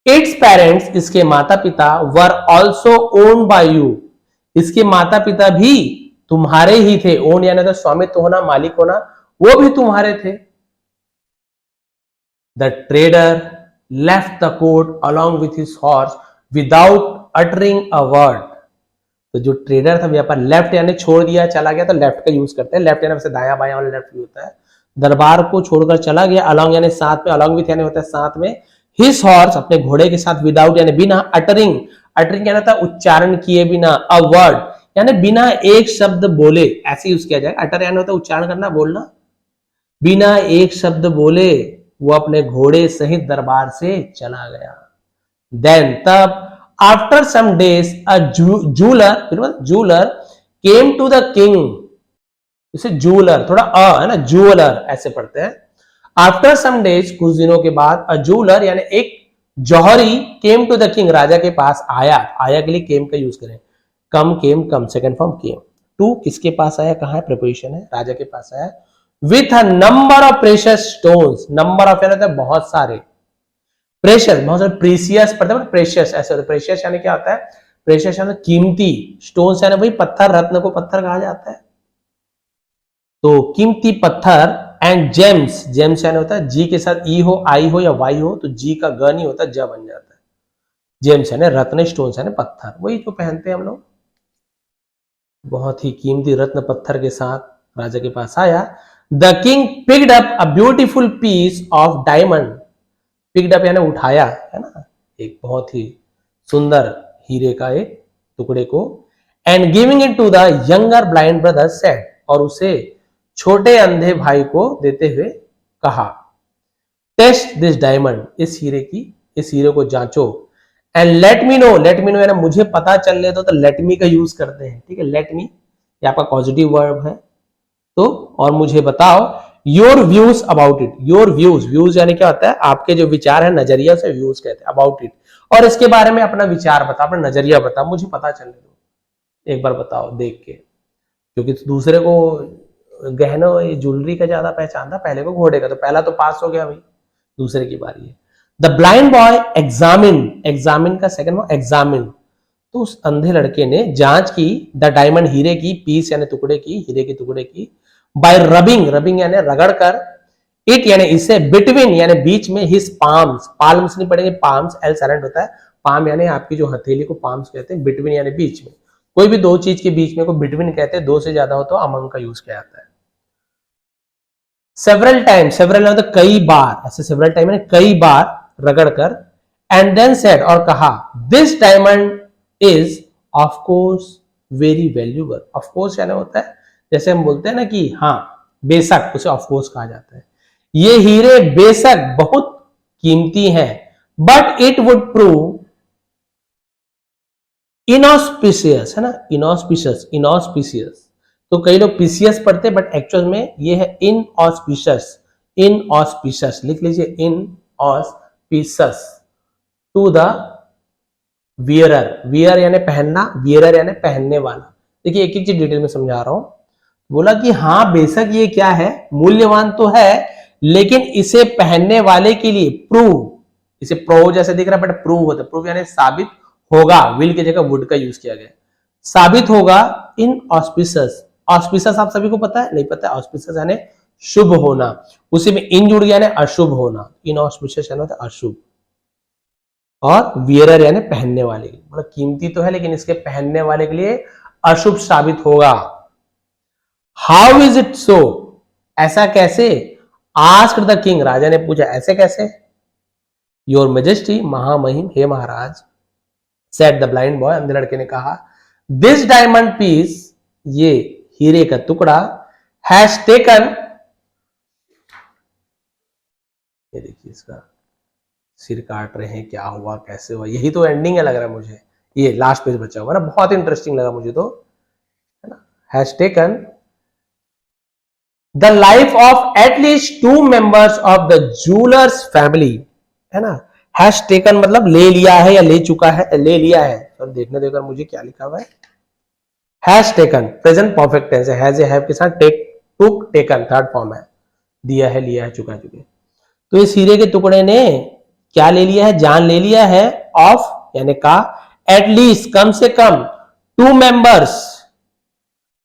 इट्स पेरेंट्स, इसके माता पिता, were also owned by you, इसके माता पिता भी तुम्हारे ही थे। ओन यानी तो स्वामित्व होना, मालिक होना, वो भी तुम्हारे थे। The trader left the court along with his horse without uttering a word. तो जो ट्रेडर था व्यापार, लेफ्ट यानी छोड़ दिया, चला गया, तो लेफ्ट का यूज करते हैं। लेफ्ट यानी वैसे दाया बाया वाला लेफ्ट होता है। दरबार को छोड़कर चला गया, अलोंग यानी साथ में, अलोंग विथ यानी होता है साथ में, हिज हॉर्स अपने घोड़े के साथ, विदाउट यानी बिना, अटरिंग, अटरिंग यानी होता है उच्चारण किए बिना, अ वर्ड यानी बिना एक शब्द बोले, ऐसे यूज किया जाएगा। अटर यानी होता है उच्चारण करना, बोलना। बिना एक शब्द बोले वो अपने घोड़े सहित दरबार से चला गया। देन तब, after some days a jeweler came to the king, इसे जूलर, थोड़ा अ है ना, जूलर ऐसे पढ़ते हैं। आफ्टर सम डेज, कुछ दिनों के बाद, अ जूलर यानी एक जौहरी, केम टू द किंग, राजा के पास आया। आया के लिए केम का यूज करें, कम, केम, कम, सेकंड फॉर्म केम। टू किसके पास आया, कहां है, प्रीपोजिशन है, राजा के पास आया। With a number of precious stones, number of यानी बहुत सारे, प्रेशियस बहुत सारे, प्रीसियस पढ़ते हैं, प्रेशियस ऐसे होता है। प्रेशियस यानी क्या होता है, प्रेशियस यानी कीमती, स्टोन्स यानी भाई पत्थर, रत्न को पत्थर कहा जाता है, तो कीमती पत्थर। एंड जेम्स, जेम्स यानी होता है जी के साथ ई हो, आई हो या वाई हो, तो जी का ग नहीं होता, ज बन जाता है। जेम्स यानी रत्न, स्टोन्स यानी पत्थर, वही जो पहनते हैं हम लोग। बहुत ही कीमती रत्न पत्थर के साथ राजा के पास आया। The king picked up a beautiful piece of diamond, picked up यानी उठाया, है ना, एक बहुत ही सुंदर हीरे का एक टुकड़े को। And giving it to the younger blind brother said, और उसे छोटे अंधे भाई को देते हुए कहा, टेस्ट दिस डायमंड, इस हीरे को जांचो। And let me know, let me know यानी मुझे पता चल ले तो लेट मी का यूज करते हैं, ठीक है। लेट मी ये आपका पॉजिटिव वर्ब है, तो और मुझे बताओ your views about it. Your views, views यानी क्या होता है, आपके जो विचार है, नजरिया, से व्यूज कहते हैं, अबाउट इट, और इसके बारे में अपना विचार बता, अपना नजरिया बता, मुझे पता चलने दो, एक बार बताओ देख के, क्योंकि दूसरे को गहनों ज्वेलरी का ज्यादा पहचान था, पहले को घोड़े का, तो पहला तो पास हो गया भाई, दूसरे की बारी है। The blind boy examine, examine का सेकंड वो एग्जामिन, तो उस अंधे लड़के ने जांच की, द डायमंड हीरे की, पीस यानी टुकड़े की, हीरे के टुकड़े की, बाय रबिंग, रबिंग यानी रगड़ कर, इट यानी इसे, बिटवीन यानी बीच में, हिज पाम्स, पाल्म्स नहीं पढ़ेंगे, पाम्स एल साइलेंट होता है, पाम यानी आपकी जो हथेली को पाम्स कहते हैं, बिटवीन यानी बीच में, कोई भी दो चीज के बीच में को बिटवीन कहते हैं, दो से ज्यादा हो तो अमंग का यूज किया जाता है। सेवरल टाइम, सेवरल मतलब कई बार, ऐसे सेवरल टाइम कई बार रगड़कर, एंड देन सेड और कहा, this diamond is of course very valuable. Of course यानी होता है जैसे हम बोलते हैं ना कि हाँ बेशक, उसे ऑफ कोर्स कहा जाता है, ये हीरे बेशक बहुत कीमती हैं, but it would prove inauspicious, है ना, इनऑस्पिशियस, इनऑस्पिशियस, तो कई लोग पीसियस पढ़ते हैं, बट एक्चुअल में ये है इनऑस्पिशियस, इनऑस्पिशियस लिख लीजिए, inauspicious to the wearer, wear यानी पहनना, वियरर यानी पहनने वाला। देखिए एक एक चीज डिटेल में समझा रहा हूं। बोला कि हाँ बेशक ये क्या है, मूल्यवान तो है, लेकिन इसे पहनने वाले के लिए प्रूव, इसे प्रो जैसे दिख रहा है बट प्रूव होता है, प्रूव यानी साबित होगा, विल की जगह वुड का यूज किया गया, साबित होगा इन ऑस्पिशियस। ऑस्पिशियस आप सभी को पता है, नहीं पता है, ऑस्पिशियस यानी शुभ होना, उसी में इन जुड़ गया यानी अशुभ होना, इन ऑस्पिशियस यानी होता है अशुभ, और वियरर यानी पहनने वाले, मतलब कीमती तो है लेकिन इसके पहनने वाले के लिए अशुभ साबित होगा। हाउ इज इट सो, ऐसा कैसे, आस्क्ड द किंग, राजा ने पूछा ऐसे कैसे। योर मेजेस्टी, महामहिम, हे महाराज, सेड द ब्लाइंड बॉय, अंधे लड़के ने कहा, दिस डायमंड पीस, ये हीरे का टुकड़ा, हैज टेकन, ये देखिए इसका सिर काट रहे हैं, क्या हुआ कैसे हुआ, यही तो एंडिंग है लग रहा है मुझे, ये लास्ट पेज बचा हुआ ना, बहुत इंटरेस्टिंग लगा मुझे तो, है ना, has taken the life of at least 2 members of the jewellers family, है ना, हैज टेकन मतलब ले लिया है या ले चुका है, ले लिया है, तो देखने देकर मुझे क्या लिखा हुआ है, has taken, present perfect tense है, हैज ए हैव के साथ take, took, taken third form है, दिया है, लिया है, चुका चुके। तो इस हीरे के टुकड़े ने क्या ले लिया है, जान ले लिया है ऑफ यानी का एटलीस्ट कम से कम 2 मेंबर्स,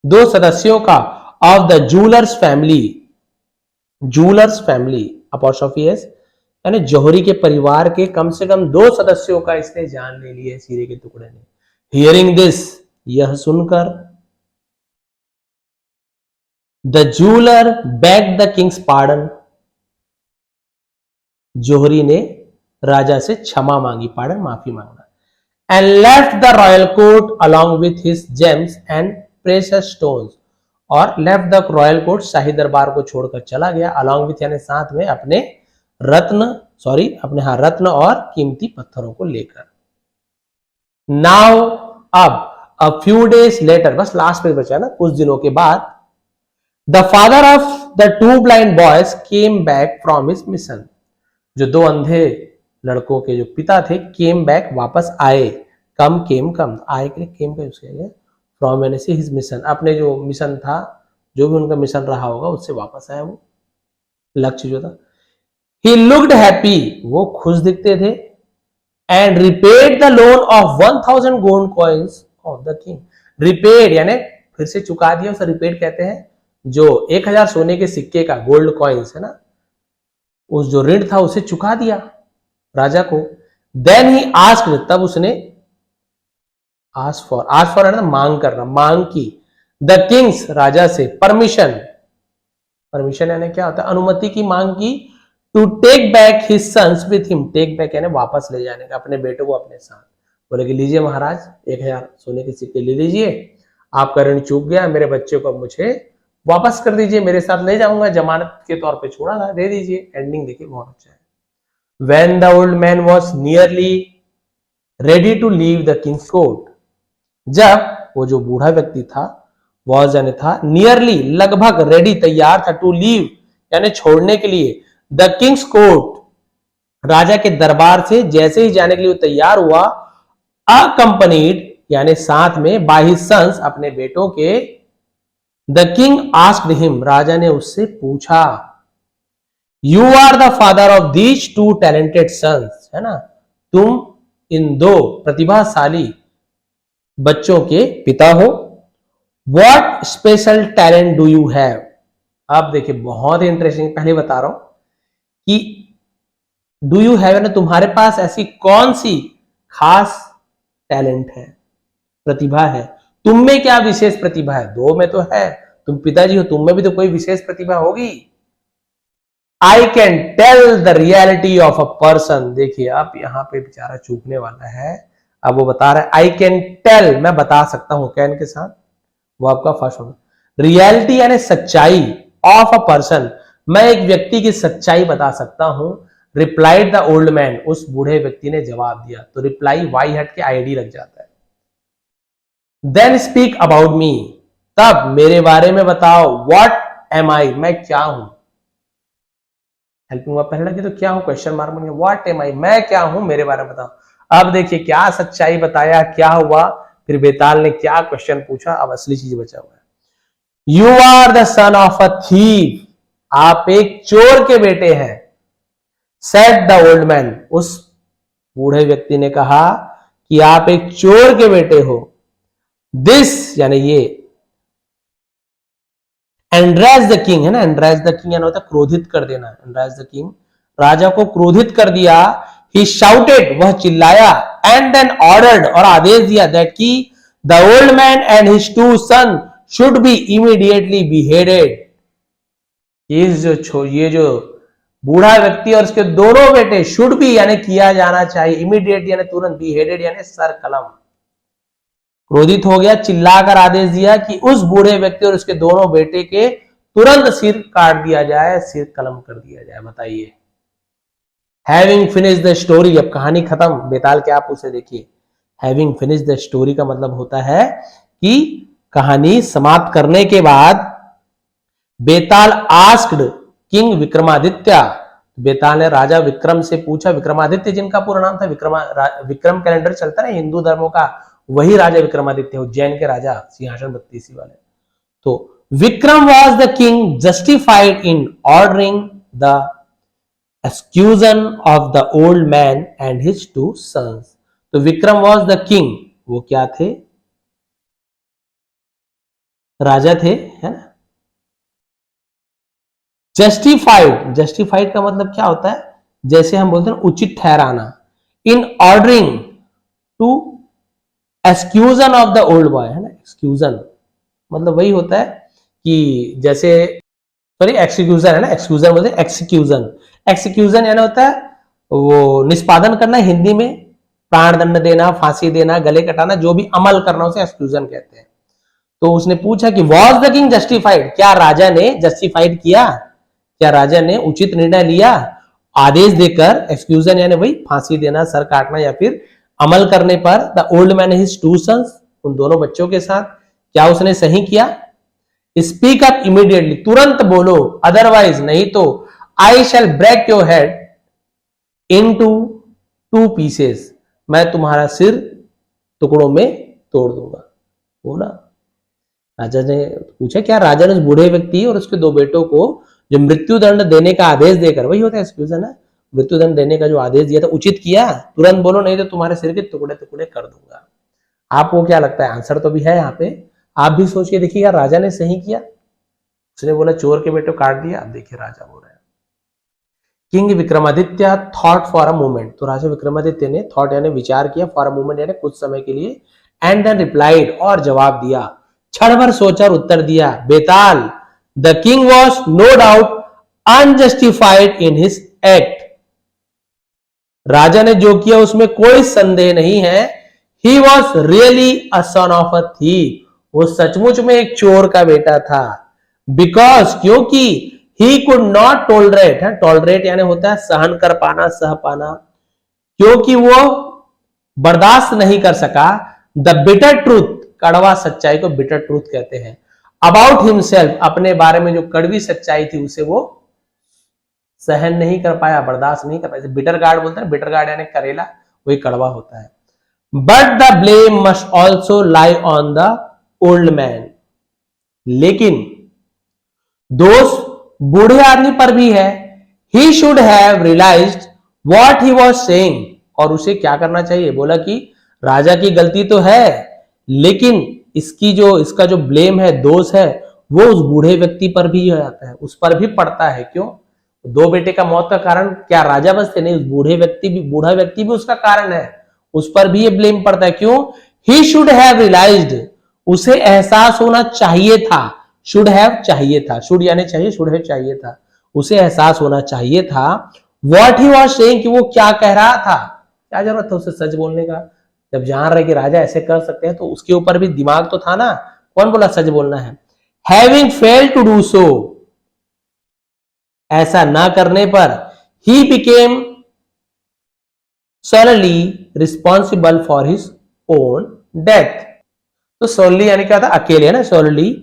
2 सदस्यों का of the jewellers family, jewellers family apostrophe S यानी जौहरी के परिवार के कम से कम 2 सदस्यों का इसने जान ले लिया है हीरे के टुकड़े ने। हियरिंग दिस, यह सुनकर the jeweller begged the king's pardon, जौहरी ने राजा से क्षमा मांगी, पार्डन माफी मांगना, and left the royal court along with his gems and precious stones, और लेफ्ट द रॉयल कोर्ट, शाही दरबार को छोड़कर चला गया, अलॉन्ग विथ यानी साथ में अपने रत्न और कीमती पत्थरों को लेकर। नाउ अब अ फ्यू डेज लेटर, बस लास्ट पेज बचा ना, कुछ दिनों के बाद the father of the 2 blind boys came back from his mission, जो 2 अंधे लड़कों के जो पिता थे केम बैक, वापस आए, कम आए के लिए केम का यूज किया गया, फ्रॉम यानी से हिज मिशन, अपने जो मिशन था, जो भी उनका मिशन रहा होगा उससे वापस आया, वो लक्ष्य जो था। ही लुक्ड हैप्पी, वो खुश दिखते थे, and repaid the loan of 1000 gold coins of the king, repaid यानी फिर से चुका दिया, उसे रिपेड कहते हैं, जो 1000 सोने के सिक्के का गोल्ड कॉइन्स है ना, उस जो ऋण था उसे चुका दिया राजा को। देन ही आस्क्ड, तब उसने आस्क फॉर है ना मांग करना, मांग की, द किंग्स राजा से परमिशन यानी क्या होता है, अनुमति की मांग की, to take back his sons with him, take back यानी वापस ले जाने का अपने बेटों को अपने साथ। बोले कि लीजिए महाराज 1000 सोने के सिक्के ले लीजिए, आपका ऋण चूक गया, मेरे बच्चे को मुझे वापस कर दीजिए, मेरे साथ ले जाऊंगा, जमानत के तौर पे छोड़ा था, दे दीजिए। एंडिंग देखिए बहुत अच्छा है। When the old man was nearly ready to leave the king's court, जब वो जो बूढ़ा व्यक्ति था, was यानी था, nearly लगभग, रेडी तैयार था, to leave यानी छोड़ने के लिए, the king's court राजा के दरबार से जैसे ही जाने के लिए तैयार हुआ, accompanied यानी साथ में, by his sons अपने बेटों के, the king asked him राजा ने उससे पूछा, You are the father of these 2 talented sons, है ना, तुम इन 2 प्रतिभाशाली बच्चों के पिता हो। What special talent do you have? अब देखिए बहुत ही इंटरेस्टिंग, पहले बता रहा हूं कि do you have ना, तुम्हारे पास ऐसी कौन सी खास टैलेंट है, प्रतिभा है, तुम में क्या विशेष प्रतिभा है? 2 में तो है, तुम पिताजी हो, तुम में भी तो कोई विशेष प्रतिभा होगी। I can tell the reality of a person, देखिए अब यहां पे बेचारा चूकने वाला है, अब वो बता रहा है I can tell, मैं बता सकता हूं, कैन के साथ, वो आपका फर्स्ट होगा, रियलिटी यानी सच्चाई, ऑफ अ पर्सन, मैं एक व्यक्ति की सच्चाई बता सकता हूं। रिप्लाइड द ओल्ड मैन, उस बूढ़े व्यक्ति ने जवाब दिया, तो रिप्लाई वाई हट के आईडी लग जाता है। देन स्पीक अबाउट मी, तब मेरे बारे में बताओ, व्हाट एम आई, मैं क्या हूं, हेल्पिंग वर्ब पहले लगे तो क्या हूं, क्वेश्चन मार्क बन गया, व्हाट एम आई, मैं क्या हूं, मेरे बारे में बताओ। अब देखिए क्या सच्चाई बताया, क्या हुआ, फिर बेताल ने क्या क्वेश्चन पूछा, अब असली चीज बचा हुआ है। You are the son of a thief, आप एक चोर के बेटे हैं। सेड द ओल्ड मैन, उस बूढ़े व्यक्ति ने कहा कि आप एक चोर के बेटे हो। दिस यानी ये, एंड्रेज द किंग है ना, एंड्रेज द किंग यानी होता है क्रोधित कर देना, एंड्रेज द किंग, राजा को क्रोधित कर दिया। ही शाउटेड, वह चिल्लाया, एंड देन ऑर्डर्ड, और आदेश दिया, दैट की the old man and his 2 son should be immediately beheaded, ये जो बूढ़ा व्यक्ति और उसके दोनों बेटे, शुड बी यानी किया जाना चाहिए, इमीडिएट यानी तुरंत, बिहेडेड यानी सर कलम। क्रोधित हो गया, चिल्लाकर आदेश दिया कि उस बूढ़े व्यक्ति और उसके दोनों बेटे के तुरंत सिर काट दिया जाए, सिर कलम कर दिया जाए। बताइए, हैविंग फिनिश द स्टोरी, अब कहानी खत्म, बेताल क्या आप उसे देखिए। हैविंग फिनिश द स्टोरी का मतलब होता है कि कहानी समाप्त करने के बाद बेताल आस्क्ड किंग विक्रमादित्य, बेताल ने राजा विक्रम से पूछा, विक्रमादित्य जिनका पूरा नाम था, विक्रम कैलेंडर चलता है हिंदू धर्मों का, वही राजा विक्रमादित्य, उज्जैन के राजा, सिंहासन 32 वाले। तो Vikram was the king justified in ordering the execution of the old man and his 2 sons. तो विक्रम वॉज द किंग, वो क्या थे? राजा थे, है ना। जस्टिफाइड, जस्टिफाइड का मतलब क्या होता है? जैसे हम बोलते हैं उचित ठहराना। In ordering to execution of the old boy, है ना। एक्सक्यूजन मतलब वही होता है कि जैसे, सॉरी एक्सक्यूजन है ना, एक्सक्यूजन बोलते हैं एक्सक्यूजन। एक्सक्यूजन यानी होता है वो निष्पादन करना, हिंदी में प्राण दंड देना, फांसी देना, गले कटाना, जो भी अमल करना उसे एक्सक्यूजन कहते हैं। तो उसने पूछा कि वॉज द किंग जस्टिफाइड, क्या राजा ने जस्टिफाइड किया, क्या राजा ने उचित निर्णय लिया आदेश देकर, एक्सक्यूजन यानी वही फांसी देना, सर काटना, या फिर अमल करने पर the old man his 2 sons, उन दोनों बच्चों के साथ, क्या उसने सही किया? स्पीक अप इमीडिएटली, तुरंत बोलो, अदरवाइज नहीं तो I shall break your head into 2 pieces, मैं तुम्हारा सिर टुकड़ों में तोड़ दूंगा। बोला राजा ने, पूछा क्या राजा ने उस बूढ़े व्यक्ति और उसके 2 बेटों को जो मृत्यु दंड देने का आदेश देकर, वही होता है एक्सक्यूजन है, मृत्यु दंड देने का जो आदेश दिया था उचित किया? तुरंत बोलो नहीं तो तुम्हारे सिर के टुकड़े टुकड़े कर दूंगा। आपको क्या लगता है? आंसर तो भी है यहाँ पे, आप भी सोचिए, देखिएगा राजा ने सही किया। उसने बोला चोर के बेटो काट दिया, अब देखिए राजा बोल रहे हैं king Vikramaditya thought for a moment, तो राजा विक्रमादित्य ने थॉट यानी विचार किया, फॉर अ मोमेंट यानी कुछ समय के लिए, एंड देन रिप्लाइड और जवाब दिया, क्षण भर सोचा और उत्तर दिया, Betal the king was no doubt unjustified in his act, राजा ने जो किया उसमें कोई संदेह नहीं है, he was really a son of a thief, वो सचमुच में एक चोर का बेटा था, बिकॉज क्योंकि ही कुड नॉट टॉलरेट, है टॉलरेट यानी होता है सहन कर पाना, सह पाना, क्योंकि वो बर्दाश्त नहीं कर सका, द बिटर ट्रूथ, कड़वा सच्चाई को बिटर ट्रूथ कहते हैं, अबाउट हिमसेल्फ, अपने बारे में जो कड़वी सच्चाई थी उसे वो सहन नहीं कर पाया, बर्दाश्त नहीं कर पाया। बिटर गार्ड बोलते हैं, बिटर गार्ड यानी करेला, वही कड़वा होता है। But the blame must also lie on the old man, लेकिन दोष बूढ़े आदमी पर भी है, he should have realized what he was saying, और उसे क्या करना चाहिए? बोला कि राजा की गलती तो है, लेकिन इसका जो ब्लेम है, दोष है, वो उस बूढ़े व्यक्ति पर भी हो जाता है, उस पर भी पड़ता है। क्यों? 2 बेटे का मौत का कारण क्या राजा बस थे? नहीं, उस बूढ़ा व्यक्ति भी उसका कारण है, उस पर भी ये ब्लेम पड़ता है। क्यों? ही शुड हैव रियलाइज्ड, उसे एहसास होना चाहिए था, शुड हैव चाहिए था, शुड यानी चाहिए, शुड हैव चाहिए था, उसे एहसास होना चाहिए था, व्हाट ही वाज सेइंग, कि वो क्या कह रहा था। क्या जरूरत था उसे सच बोलने का? जब जान रहे कि राजा ऐसे कर सकते हैं तो उसके ऊपर भी दिमाग तो था ना, कौन बोला सच बोलना है? Having failed to do so, ऐसा ना करने पर, he became solely responsible for his own death, तो solely यानी क्या था? अकेले, है ना, solely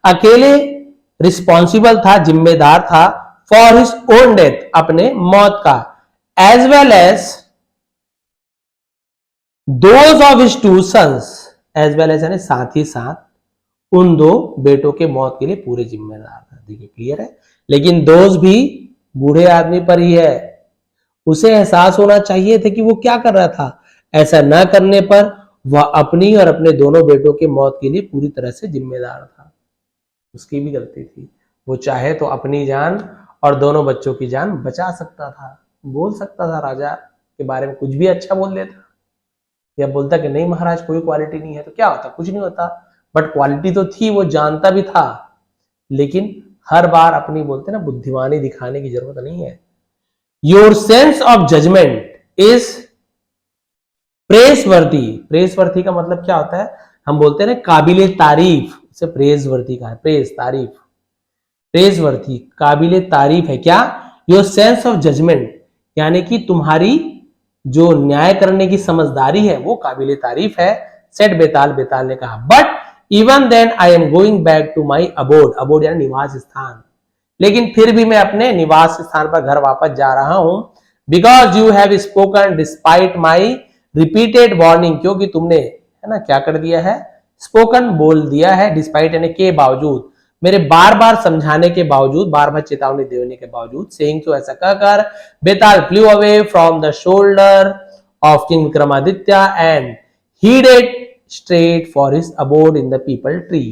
अकेले रिस्पॉन्सिबल था, जिम्मेदार था, फॉर हिज ओन डेथ, अपने मौत का, as well as those of his 2 sons, as well as यानी साथ ही साथ उन 2 बेटों के मौत के लिए पूरे जिम्मेदार था। देखिए क्लियर है, लेकिन दोष भी बूढ़े आदमी पर ही है, उसे एहसास होना चाहिए था कि वो क्या कर रहा था, ऐसा ना करने पर वह अपनी और अपने दोनों बेटों के मौत के लिए पूरी तरह से जिम्मेदार था। उसकी भी गलती थी, वो चाहे तो अपनी जान और दोनों बच्चों की जान बचा सकता था, बोल सकता था राजा के बारे में कुछ भी अच्छा बोल देता, या बोलता कि नहीं महाराज कोई क्वालिटी नहीं है, तो क्या होता? कुछ नहीं होता, बट क्वालिटी तो थी, वो जानता भी था, लेकिन हर बार अपनी बोलते ना बुद्धिमानी दिखाने की जरूरत नहीं है। Your sense of judgement is praiseworthy, praiseworthy का मतलब क्या होता है? हम बोलते हैं ना काबिले तारीफ, इसे प्रेसवर्दी का है, प्रेस तारीफ, प्रेसवर्दी काबिले तारीफ है। क्या? योर सेंस ऑफ जजमेंट यानी कि तुम्हारी जो न्याय करने की समझदारी है वो काबिले तारीफ है, सेट बेताल, बेताल ने कहा। But even then I am going back to my abode, abode यानी निवास स्थान, लेकिन फिर भी मैं अपने निवास स्थान पर घर वापस जा रहा हूं, because you have spoken despite my repeated warning, क्योंकि तुमने, है ना, क्या कर दिया है? स्पोकन बोल दिया है, डिस्पाइट यानी के बावजूद, मेरे बार बार समझाने के बावजूद, बार बार चेतावनी देने के बावजूद, सेइंग तो ऐसा कहकर Betal flew away from the shoulder of king Vikramaditya and headed straight for his abode in the people tree।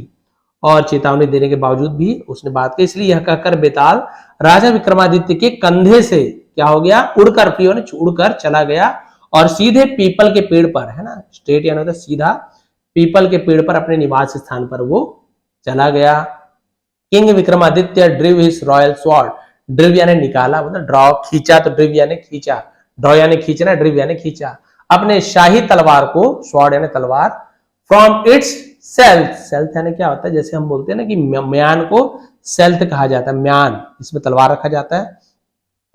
और चेतावनी देने के बावजूद भी उसने बात की, इसलिए यह कहकर बेताल राजा विक्रमादित्य के कंधे से क्या हो गया, उड़कर, उड़कर चला गया और सीधे पीपल के पेड़ पर, है ना, स्ट्रेट यानी सीधा पीपल के पेड़ पर अपने निवास स्थान पर वो चला गया। King Vikramaditya drew his royal sword, drew यानी निकाला, मतलब ड्रॉ, खींचा, तो ड्रिव यानी खींचा, ड्रॉ यानी खींचना, ड्रिव यानी खींचा, अपने शाही तलवार को, स्वॉर्ड यानी तलवार, फ्रॉम इट्स सेल्थ, सेल्थ यानी क्या होता है, जैसे हम बोलते हैं ना कि म्यान को सेल्थ कहा जाता है, म्यान, इसमें तलवार रखा जाता है।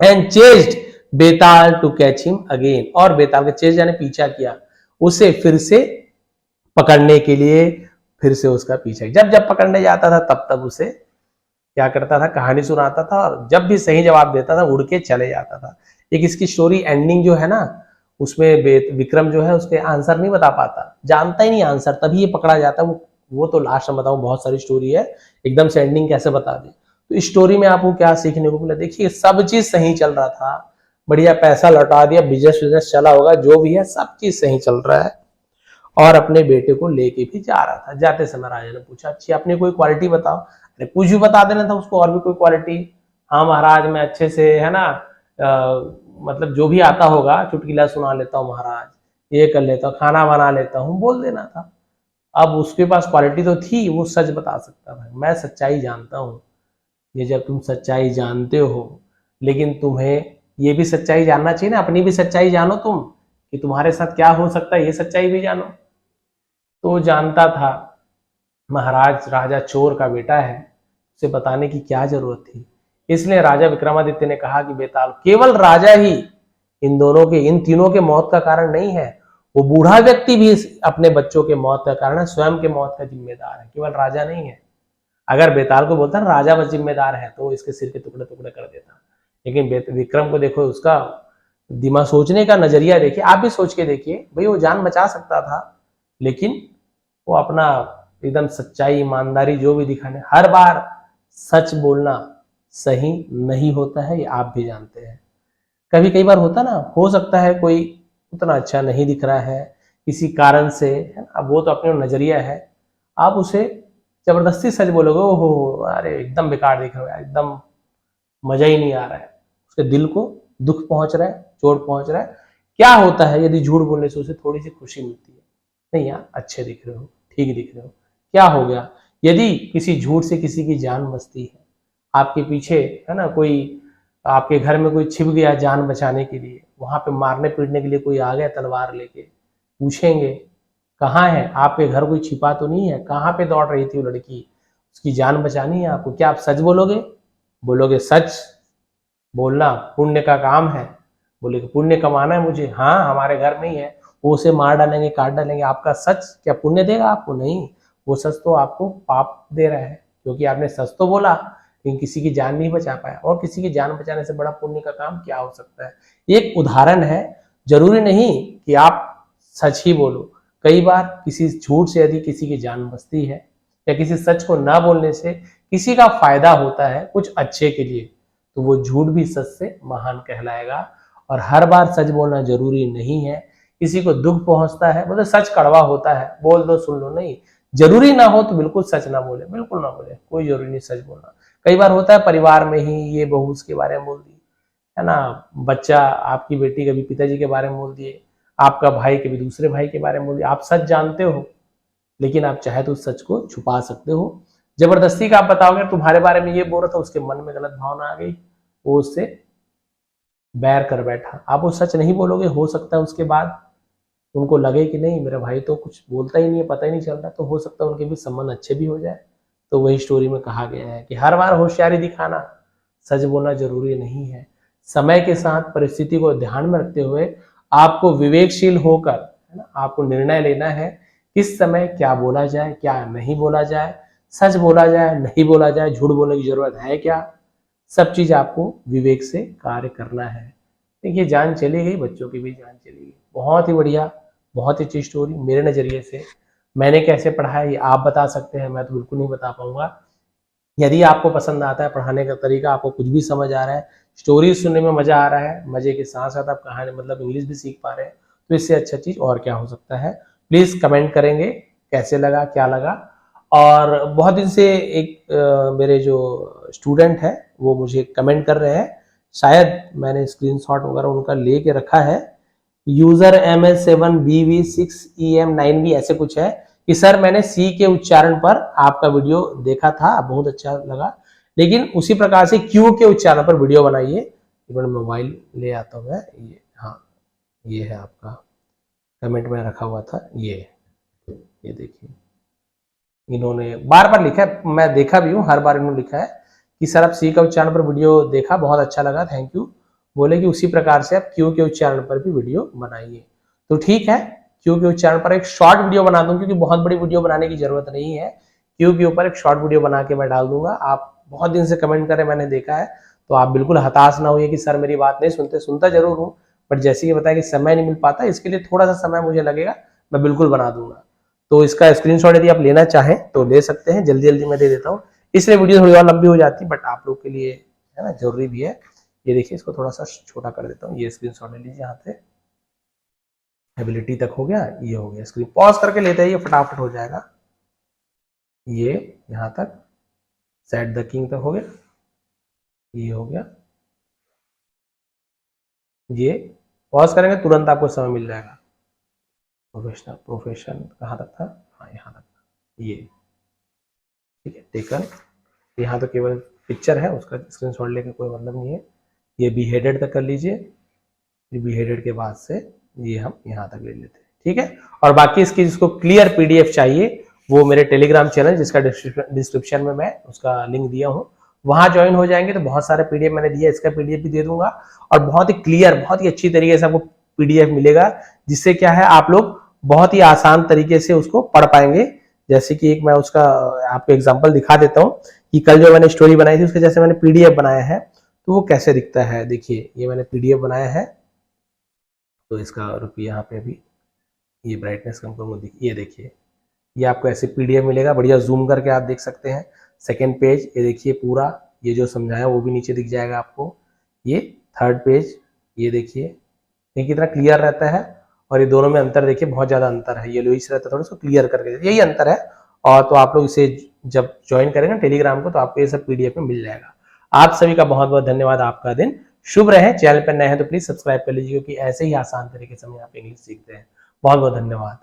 And chased Betaal to catch him again, और बेताल के चेज यानी पीछा किया, उसे फिर से पकड़ने के लिए, फिर से उसका पीछा, जब जब पकड़ने जाता था तब तब उसे क्या करता था, कहानी सुनाता था, और जब भी सही जवाब देता था उड़ के चले जाता था। एक इसकी स्टोरी एंडिंग जो है ना, उसमें विक्रम जो है उसके आंसर नहीं बता पाता, जानता ही नहीं आंसर, तभी ये पकड़ा जाता है। वो तो लास्ट में बताऊं, बहुत सारी स्टोरी है, एकदम से एंडिंग कैसे बता दे। तो इस स्टोरी में आपको क्या सीखने को मिला, देखिए सब चीज सही चल रहा था, बढ़िया पैसा लौटा दिया, बिजनेस चला होगा, जो भी है सब चीज सही चल रहा है, और अपने बेटे को लेके भी जा रहा था। जाते समय राजा ने पूछा, अच्छी अपनी कोई क्वालिटी बताओ। अरे कुछ भी बता देना था उसको, और भी कोई क्वालिटी। हाँ महाराज, मैं अच्छे से, है ना, मतलब जो भी आता होगा चुटकुला सुना लेता हूँ महाराज, ये कर लेता हूँ, खाना बना लेता हूँ, बोल देना था। अब उसके पास क्वालिटी तो थी, वो सच बता सकता था, मैं सच्चाई जानता हूँ। ये जब तुम सच्चाई जानते हो, लेकिन तुम्हें ये भी सच्चाई जानना चाहिए ना, अपनी भी सच्चाई जानो तुम, कि तुम्हारे साथ क्या हो सकता है, ये सच्चाई भी जानो। तो जानता था महाराज राजा चोर का बेटा है, उसे बताने की क्या जरूरत थी। इसलिए राजा विक्रमादित्य ने कहा कि बेताल, केवल राजा ही इन दोनों के, इन तीनों के मौत का कारण नहीं है, वो बूढ़ा व्यक्ति भी अपने बच्चों के मौत का कारण है, स्वयं के मौत का जिम्मेदार है, केवल राजा नहीं है। अगर बेताल को बोलता ना राजा बस जिम्मेदार है, तो इसके सिर के टुकड़े टुकड़े कर देता। लेकिन विक्रम को देखो, उसका दिमाग, सोचने का नजरिया देखिए, आप भी सोच के देखिए, भाई वो जान बचा सकता था, लेकिन वो अपना एकदम सच्चाई, ईमानदारी जो भी दिखाने, हर बार सच बोलना सही नहीं होता है, ये आप भी जानते हैं। कभी कई बार होता ना, हो सकता है कोई उतना अच्छा नहीं दिख रहा है किसी कारण से, है ना, वो तो अपने नजरिया है, आप उसे जबरदस्ती सच बोलोगे, ओहो अरे एकदम बेकार दिख रहा है, एकदम मजा ही नहीं आ रहा है, उसके दिल को दुख पहुंच रहा है, चोट पहुंच रहा है। क्या होता है यदि झूठ बोलने से उसे थोड़ी सी खुशी मिलती है, नहीं यार अच्छे दिख रहे हो, ठीक दिख रहे हो, क्या हो गया। यदि किसी झूठ से किसी की जान बचती है, आपके पीछे, है ना, कोई आपके घर में कोई छिप गया जान बचाने के लिए, वहां पे मारने पीटने के लिए कोई आ गया तलवार लेके, पूछेंगे कहाँ है, आपके घर कोई छिपा तो नहीं है, कहाँ पे दौड़ रही थी वो लड़की, उसकी जान बचानी है आपको, क्या आप सच बोलोगे? बोलोगे सच बोलना पुण्य का काम है, बोले पुण्य कमाना है मुझे, हाँ हमारे घर में ही है, वो उसे मार डालेंगे, काट डालेंगे, आपका सच क्या पुण्य देगा आपको? नहीं, वो सच तो आपको पाप दे रहा है, क्योंकि आपने सच तो बोला लेकिन किसी की जान नहीं बचा पाया, और किसी की जान बचाने से बड़ा पुण्य का काम क्या हो सकता है। एक उदाहरण है, जरूरी नहीं कि आप सच ही बोलो, कई बार किसी झूठ से यदि किसी की जान बचती है, या किसी सच को ना बोलने से किसी का फायदा होता है कुछ अच्छे के लिए, तो वो झूठ भी सच से महान कहलाएगा। और हर बार सच बोलना जरूरी नहीं है, किसी को दुख पहुंचता है, मतलब सच कड़वा होता है, बोल दो सुन लो, नहीं, जरूरी ना हो तो बिल्कुल सच ना बोले, बिल्कुल ना बोले, कोई जरूरी नहीं सच बोलना। कई बार होता है परिवार में ही, ये बहू उसके बारे में बोल दी, है ना, बच्चा, आपकी बेटी कभी पिताजी के बारे में बोल दिए, आपका भाई कभी दूसरे भाई के बारे में बोल दिया। आप सच जानते हो, लेकिन आप चाहे तो उस सच को छुपा सकते हो। जबरदस्ती का आप बताओगे तुम्हारे बारे में ये बोल रहा था, उसके मन में गलत भावना आ गई, वो उससे बैर कर बैठा, आप वो सच नहीं बोलोगे, हो सकता है उसके बाद उनको लगे कि नहीं मेरा भाई तो कुछ बोलता ही नहीं है, पता ही नहीं चल रहा, तो हो सकता है उनके भी संबंध अच्छे भी हो जाए। तो वही स्टोरी में कहा गया है कि हर बार होशियारी दिखाना, सच बोलना जरूरी नहीं है। समय के साथ परिस्थिति को ध्यान में रखते हुए आपको विवेकशील होकर, है ना, आपको निर्णय लेना है किस समय क्या बोला जाए, क्या नहीं बोला जाए, सच बोला जाए, नहीं बोला जाए, झूठ बोलने की जरूरत है क्या, सब चीज आपको विवेक से कार्य करना है। देखिए जान चली गई, बच्चों की भी जान चली गई। बहुत ही बढ़िया, बहुत ही अच्छी स्टोरी मेरे नजरिए से। मैंने कैसे पढ़ा है ये आप बता सकते हैं, मैं तो बिल्कुल नहीं बता पाऊंगा। यदि आपको पसंद आता है पढ़ाने का तरीका, आपको कुछ भी समझ आ रहा है, स्टोरी सुनने में मजा आ रहा है, मजे के साथ साथ आप कहानी मतलब इंग्लिश भी सीख पा रहे हैं, तो इससे अच्छा चीज और क्या हो सकता है। प्लीज कमेंट करेंगे कैसे लगा, क्या लगा। और बहुत दिन से एक मेरे जो स्टूडेंट है वो मुझे कमेंट कर रहे हैं, शायद मैंने स्क्रीनशॉट वगैरह उनका लेके रखा है, यूजर MS7BV6EM9B ऐसे कुछ है कि सर मैंने सी के उच्चारण पर आपका वीडियो देखा था, बहुत अच्छा लगा, लेकिन उसी प्रकार से क्यू के उच्चारण पर वीडियो बनाइए। मोबाइल ले आता हूँ मैं, ये हाँ ये है आपका कमेंट में रखा हुआ था, ये देखिए इन्होंने बार बार लिखा है, मैं देखा भी हूँ, हर बार इन्होंने लिखा है कि सर आप सी का उच्चारण पर वीडियो देखा, बहुत अच्छा लगा, थैंक यू। बोले कि उसी प्रकार से आप क्यू के उच्चारण पर भी वीडियो बनाइए। तो ठीक है, क्यू के उच्चारण पर एक शॉर्ट वीडियो बना दूं, क्योंकि बहुत बड़ी वीडियो बनाने की जरूरत नहीं है, क्यू के ऊपर एक शॉर्ट वीडियो बना के मैं डाल दूंगा। आप बहुत दिन से कमेंट करें, मैंने देखा है, तो आप बिल्कुल हताश ना होइए कि सर मेरी बात नहीं सुनते, सुनता जरूर हूँ, बट जैसे कि बताया कि समय नहीं मिल पाता, इसके लिए थोड़ा सा समय मुझे लगेगा, मैं बिल्कुल बना दूंगा। तो इसका स्क्रीनशॉट यदि आप लेना चाहें तो ले सकते हैं, जल्दी जल्दी मैं दे देता हूँ, इसलिए वीडियो थोड़ी और लंबी हो जाती है, बट आप लोग के लिए है ना जरूरी भी है। ये देखिए, इसको थोड़ा सा छोटा कर देता हूँ, ये स्क्रीनशॉट ले लीजिए, यहाँ से एबिलिटी तक हो गया, ये हो गया, स्क्रीन पॉज करके लेते हैं, ये फटाफट हो जाएगा। ये यहाँ तक सेट द किंग तक हो गया, ये हो गया, ये पॉज करेंगे तुरंत आपको समय मिल जाएगा। प्रोफेशन कहाँ तक था, हाँ यहाँ तक, ये ठीक है, टेकन, यहाँ तो केवल पिक्चर है, उसका स्क्रीनशॉट लेके कोई मतलब नहीं है। ये बी हेडेड तक कर लीजिए, बी हेडेड के बाद से ये हम यहाँ तक ले लेते हैं, ठीक है। और बाकी इसकी जिसको क्लियर पीडीएफ चाहिए वो मेरे टेलीग्राम चैनल, जिसका डिस्क्रिप्शन में मैं उसका लिंक दिया हूँ, वहां ज्वाइन हो जाएंगे तो बहुत सारे पीडीएफ मैंने दिया, इसका पीडीएफ भी दे दूंगा, और बहुत ही क्लियर, बहुत ही अच्छी तरीके से आपको पीडीएफ मिलेगा, जिससे क्या है आप लोग बहुत ही आसान तरीके से उसको पढ़ पाएंगे। जैसे कि एक मैं उसका आपको एग्जांपल दिखा देता हूँ कि कल जो मैंने स्टोरी बनाई थी उसके जैसे मैंने पीडीएफ बनाया है, तो वो कैसे दिखता है। देखिए ये मैंने पीडीएफ बनाया है, तो इसका रुपये यहाँ पे भी ये ब्राइटनेस कम करूँगा, ये देखिए, ये आपको ऐसे पीडीएफ मिलेगा, बढ़िया जूम करके आप देख सकते हैं। सेकेंड पेज ये देखिए पूरा, ये जो समझाया वो भी नीचे दिख जाएगा आपको। ये थर्ड पेज, ये देखिए कितना क्लियर रहता है, और ये दोनों में अंतर देखिए, बहुत ज़्यादा अंतर है, ये लोइस रहता है थोड़ा सा क्लियर करके, यही अंतर है। और तो आप लोग इसे जब ज्वाइन करें ना टेलीग्राम को, तो आपको ये सब पीडीएफ में मिल जाएगा। आप सभी का बहुत बहुत धन्यवाद, आपका दिन शुभ रहे। चैनल पर नए हैं तो प्लीज सब्सक्राइब कर लीजिए, क्योंकि ऐसे ही आसान तरीके से हम यहाँ पे इंग्लिश सीखते हैं। बहुत बहुत धन्यवाद।